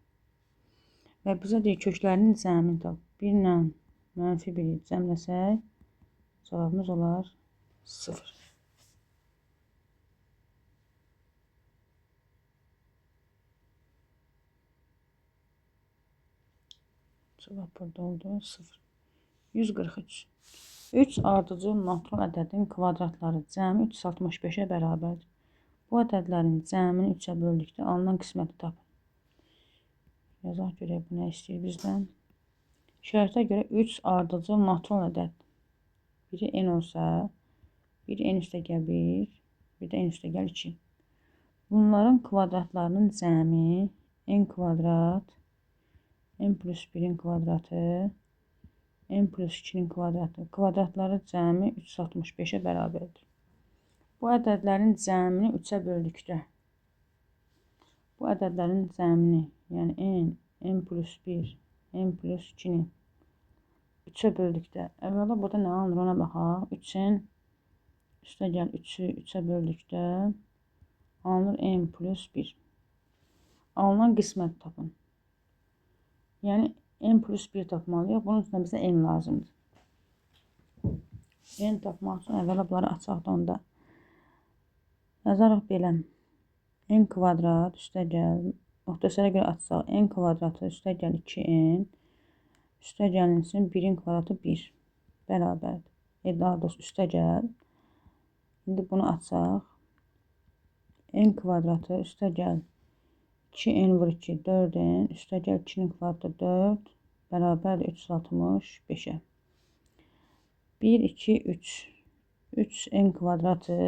Və bizə deyir, köklərinin cəmini tap. 1 ilə mənfi 1-i cəmləsək, cavabımız olar 0. Cavab burada oldu 0. 143. 3 ardıcıl natural ədədin kvadratları cəmi 365-ə bərabərdir. Bu ədədlərin cəmini 3-ə böldükdə alınan qisməti tapın. Yazaq görək bu nə istəyir bizdən. Şərtə görə 3 ardıcıl natural ədəd. Biri n olsa, biri n üstəgəl 1, bir də n üstəgəl 2. Bunların kvadratlarının cəmi n kvadrat, n plus 1-in kvadratı, n plus 2-nin kvadratı. Kvadratları cəmi 365-ə bərabərdir. Bu ədədlərin cəmini 3-ə böldükdə, bu ədədlərin cəmini, yəni n, n plus 1, n plus 2-ni 3-ə böldükdə, əvvəla burada nə alınır ona baxaq. 3-ün üstəgəl 3-ü 3-ə böldükdə alınır n plus 1. Alınan qismət tapın. Yəni n plus 1 tapmalıyıq. Bunun üçün bizə n lazımdır. N tapmaq üçün əvvəla bunları açaq da onda. Yazarıq belə. N kvadrat üstəgəl, müxtəsərə görə açsaq, n kvadratı üstəgəl 2n, üstəgəlinsin 1-in kvadratı 1 bərabərdir. Daha doğrusu üstəgəl. İndi bunu açsaq, n kvadratı üstəgəl 2n vur 2, 4n, üstəgəl 2-nin kvadratı 4 bərabərdir 365-ə. 1, 2, 3. 3n kvadratı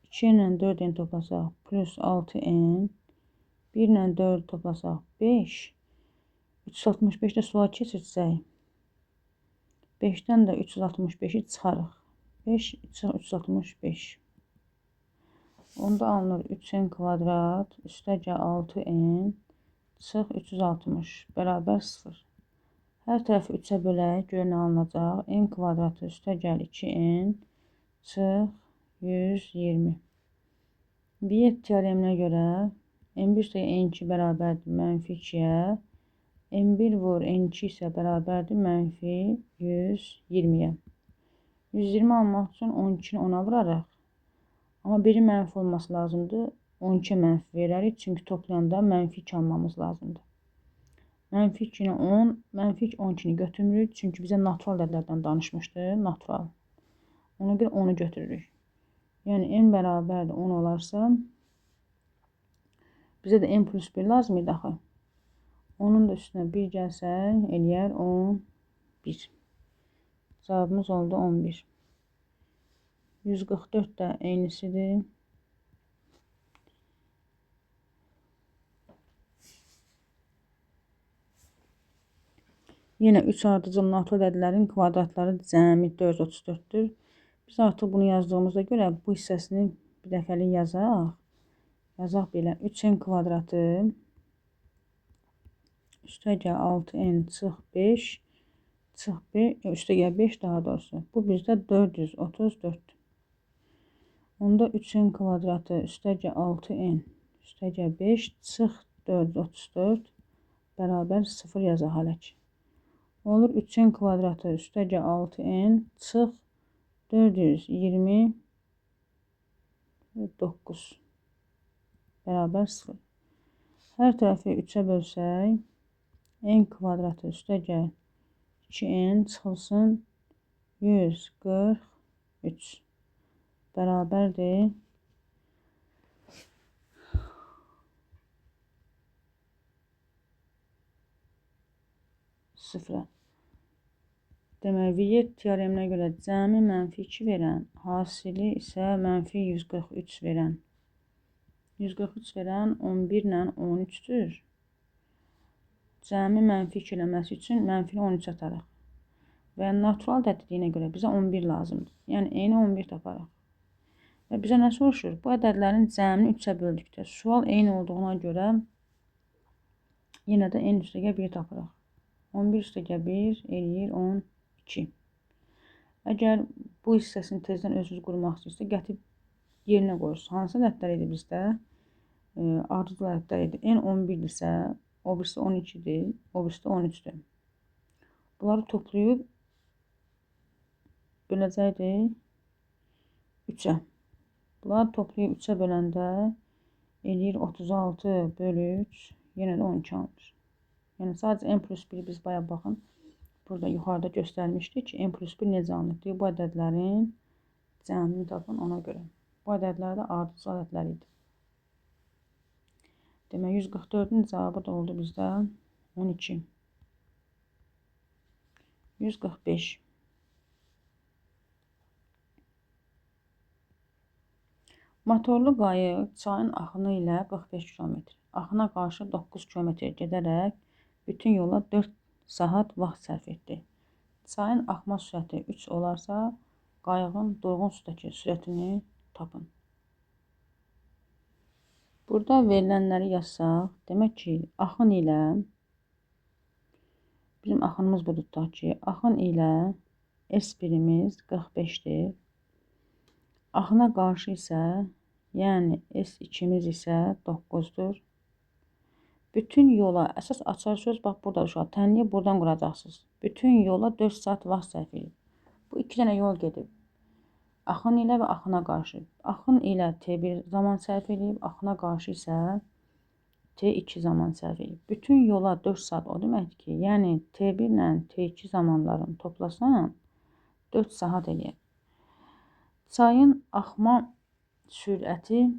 2 ilə 4n toplasaq plus 6n, 1 ilə 4 toplasaq 5, 365 də sola keçirsək, 5-dən də 365-i çıxarıq. 5 çıx 365. Onda alınır 3n kvadrat üstəgəl 6n çıx 360 bərabər 0. Hər tərəfi 3-ə bölək, görə nə alınacaq? N kvadratı üstəgəl 2n çıx 120. Viet teoreminə görə n1 üstəgəl n2 bərabərdir mənfi 2-yə. n1 vur n2 isə bərabərdir mənfi 120-yə. 120 almaq üçün 12-ni 10-a vurarıq. Amma biri mənfi olması lazımdır. 12-yə mənfi verərik. Çünki toplayanda mənfi 2 almamız lazımdır. Mənfi 2-ni 10, mənfi 12-ni götürmürük. Çünki bizə natural ədədlərdən danışmışdı. Natural. Ona görə 10-u götürürük. Yəni n bərabərdir 10 olarsa, bizə də n plus 1 lazım idi axı. Onun da üstünə 1 gəlsək, eləyər 11. Cavabımız oldu 11. 144 də eynisidir. Yenə 3 ardıcıl natural ədədlərin kvadratları cəmi 434-dür. Biz artıq bunu yazdığımıza görə bu hissəsini bir dəfəlik yazaq. Yazaq belə 3n kvadratı üstəgəl 6n çıx 5 çıx 1 üstəgəl 5 daha doğrusu. Bu bizdə 434. Onda 3n kvadratı üstəgəl 6n üstəgəl 5 çıx 434 bərabər 0 yazaq hələ ki. Olur 3n kvadratı üstəgəl 6n çıx 429 bərabər 0. Hər tərəfi 3-ə bölsək, n kvadratı üstəgəl 2n çıxılsın 143 bərabərdir 0-a. Demək, Viet teoreminə görə cəmi mənfi 2 verən, hasili isə mənfi 143 verən. 143 verən 11 ilə 13-dür. Cəmi mənfi 2 eləməsi üçün mənfini 13 atarıq. Və natural dediyinə görə bizə 11 lazımdır. Yəni, eyni 11 taparıq. Və bizə nə soruşur? Bu ədədlərin cəmini 3-ə böldükdə sual eyni olduğuna görə yenə də n üstəgəl 1 tapırıq. 11 üstəgəl 1 eləyir 12. Əgər bu hissəsini tezdən özünüz qurmaq istəyirsə, gətirib yerinə qoyursunuz. Hansı ədədlər idi bizdə? Ardıcıl ədədlər idi. N 11-dirsə, o birisi 12-dir, o birisi də 13-dür. Bunları toplayıb böləcəkdik 3-ə. Bunları toplayıb 3-ə böləndə eləyir 36 bölü 3, yenə də 12 alınır. Yəni, sadəcə n plus 1 biz baya baxın. Burada yuxarıda göstərmişdik ki, n plus 1 necə alınır? Bu ədədlərin cəmini tapın ona görə. Bu ədədlər də ardıcıl ədədlər idi. Demək, 144-ün cavabı da oldu bizdə 12. 145. Motorlu qayıq çayın axını ilə 45 km, axına qarşı 9 km gedərək bütün yola 4 saat vaxt sərf etdi. Çayın axma sürəti 3 olarsa, qayığın durğun sudakı sürətini tapın. Burada verilənləri yazsaq, demək ki, axın ilə, bizim axınımız budur tutaq ki, axın ilə S1-imiz 45-dir. Axına qarşı isə, yəni S2-miz isə 9-dur. Bütün yola, əsas açar söz, bax, burada uşaq, tənliyi buradan quracaqsınız. Bütün yola 4 saat vaxt sərf edib. Bu 2 dənə yol gedib. Axın ilə və axına qarşı. Axın ilə T1 zaman sərf edib, axına qarşı isə T2 zaman sərf edib. Bütün yola 4 saat o deməkdir ki, yəni T1 ilə T2 zamanlarını toplasan 4 saat eləyir. Çayın axma sürəti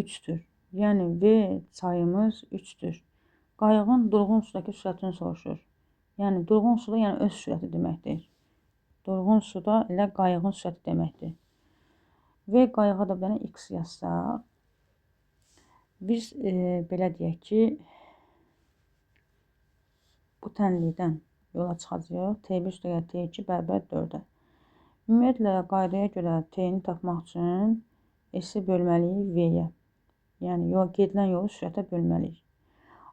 3-dür. Yəni, V çayımız 3-dür. Qayığın durğun sudakı sürətini soruşur. Yəni, durğun suda yəni öz sürəti deməkdir. Durğun suda ilə qayığın sürəti deməkdir. V qayığa da belə x yazsaq, biz belə deyək ki, bu tənlikdən yola çıxacaq. T1 üstəgəl T2 bərabər 4-ə. Ümumiyyətlə, qaydaya görə T-ni tapmaq üçün S-i bölməliyik V-yə. Yəni, gedilən yolu sürətə bölməliyik.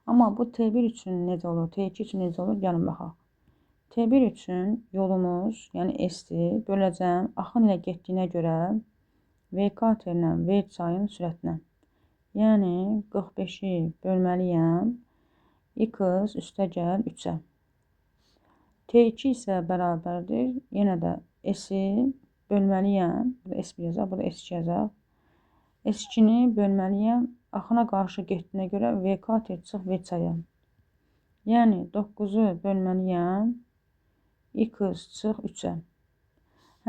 Amma bu T1 üçün necə olur, T2 üçün necə olur, gəlin baxaq. T1 üçün yolumuz, yəni S-dir, böləcəm, axın ilə getdiyinə görə V katerilən V çayın sürətinə. Yəni 45-i bölməliyəm x üstəgəl 3-ə. T2 isə bərabərdir. Yenə də S-i bölməliyəm. Burada S1 yazaq, burada S2 yazaq. S2-ni bölməliyəm. Axına qarşı getdiyinə görə V kater çıx V çaya. Yəni 9-u bölməliyəm x çıx 3-ə.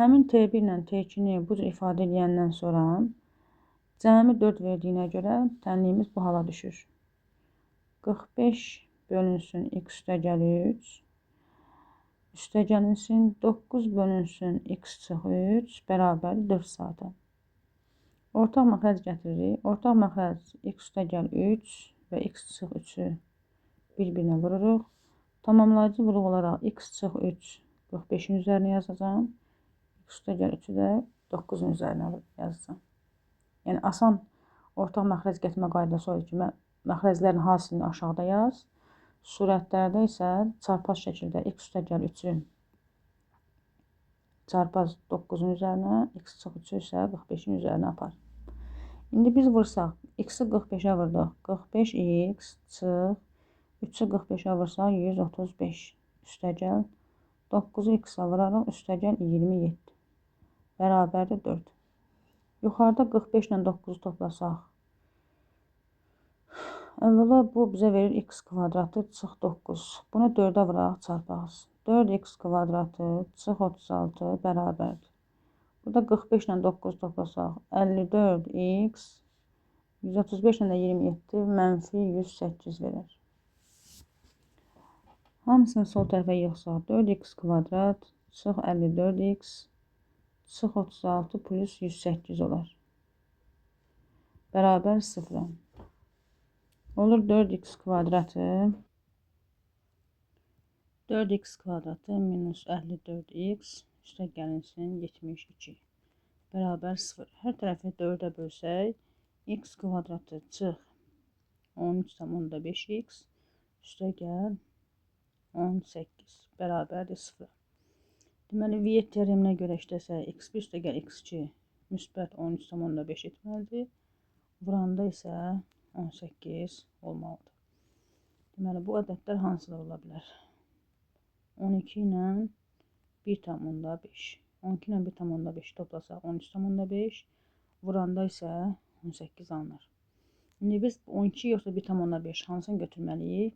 Həmin T1 ilə T2-ni bu cür ifadə edəndən sonra cəmi 4 verdiyinə görə tənliyimiz bu hala düşür. 45 bölünsün x üstəgəl 3 üstəgəlinsin 9 bölünsün x çıx 3 bərabər 4 saata. Ortaq məxrəc gətiririk. Ortaq məxrəc x üstəgəl 3 və x çıx 3-ü bir-birinə vururuq. Tamamlayıcı vuruq olaraq x çıx 3 45-in üzərinə yazacağım. X üstəgəl 3-ü də 9-un üzərinə yazacağım. Yəni asan ortaq məxrəc gətirmə qaydası odur ki, məxrəclərin hasilini aşağıda yaz. Surətlərdə isə çarpaz şəkildə x üstəgəl 3-ü çarpaz 9-un üzərinə, x çıx 3-ü isə 45-in üzərinə apar. İndi biz vursaq, x-i 45-ə vurduq. 45x çıx 3-ü 45-ə vursaq 135 üstəgəl 9-u x-a vuraraq üstəgəl 27 bərabərdir 4. Yuxarıda 45 ilə 9-u toplasaq. Əvvəla bu bizə verir x kvadratı çıx 9. Bunu 4-ə vuraq çarpağız. 4x kvadratı çıx 36 bərabərdir. Burada 45 ilə 9 toplasaq 54x 135 ilə 27 mənfi 108 verir. Hamısını sol tərəfə yığsaq 4x kvadrat çıx 54x çıx 36 plus 108 olar. Bərabər 0-a. Olur 4x kvadratı minus 54x üstə gəlinsin 72 bərabər 0. Hər tərəfi 4-ə bölsək x kvadratı çıx 13,5x üstə gəl 18 bərabərdir 0. Deməli, Viet teoreminə görə işləsək, x1 üstə gəl x2 müsbət 13,5 etməlidir. Vuranda isə 18 olmalıdır. Deməli, bu ədədlər hansılar ola bilər? 12 ilə 1,5. 12 ilə 1,5 toplasaq 13,5. Vuranda isə 18 alınır. İndi biz 12 yoxsa 1,5 hansını götürməliyik?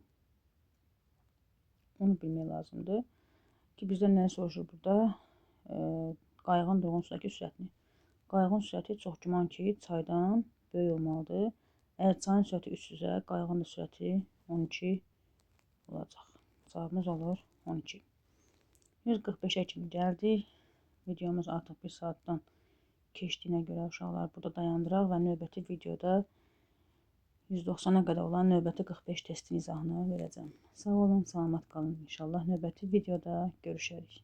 Onu bilmək lazımdır. Ki bizdən nə soruşur burada? Qayığın durğun sudakı sürətini. Qayığın sürəti çox güman ki, çaydan böyük olmalıdır. Əgər çayın sürəti 300-ə, qayığın da sürəti 12 olacaq. Cavabımız olur 12. 145-ə kimi gəldik. Videomuz artıq 1 saatdan keçdiyinə görə uşaqlar burada dayandıraq və növbəti videoda 190-a qədər olan növbəti 45 testin izahını verəcəm. Sağ olun, salamat qalın. İnşallah növbəti videoda görüşərik.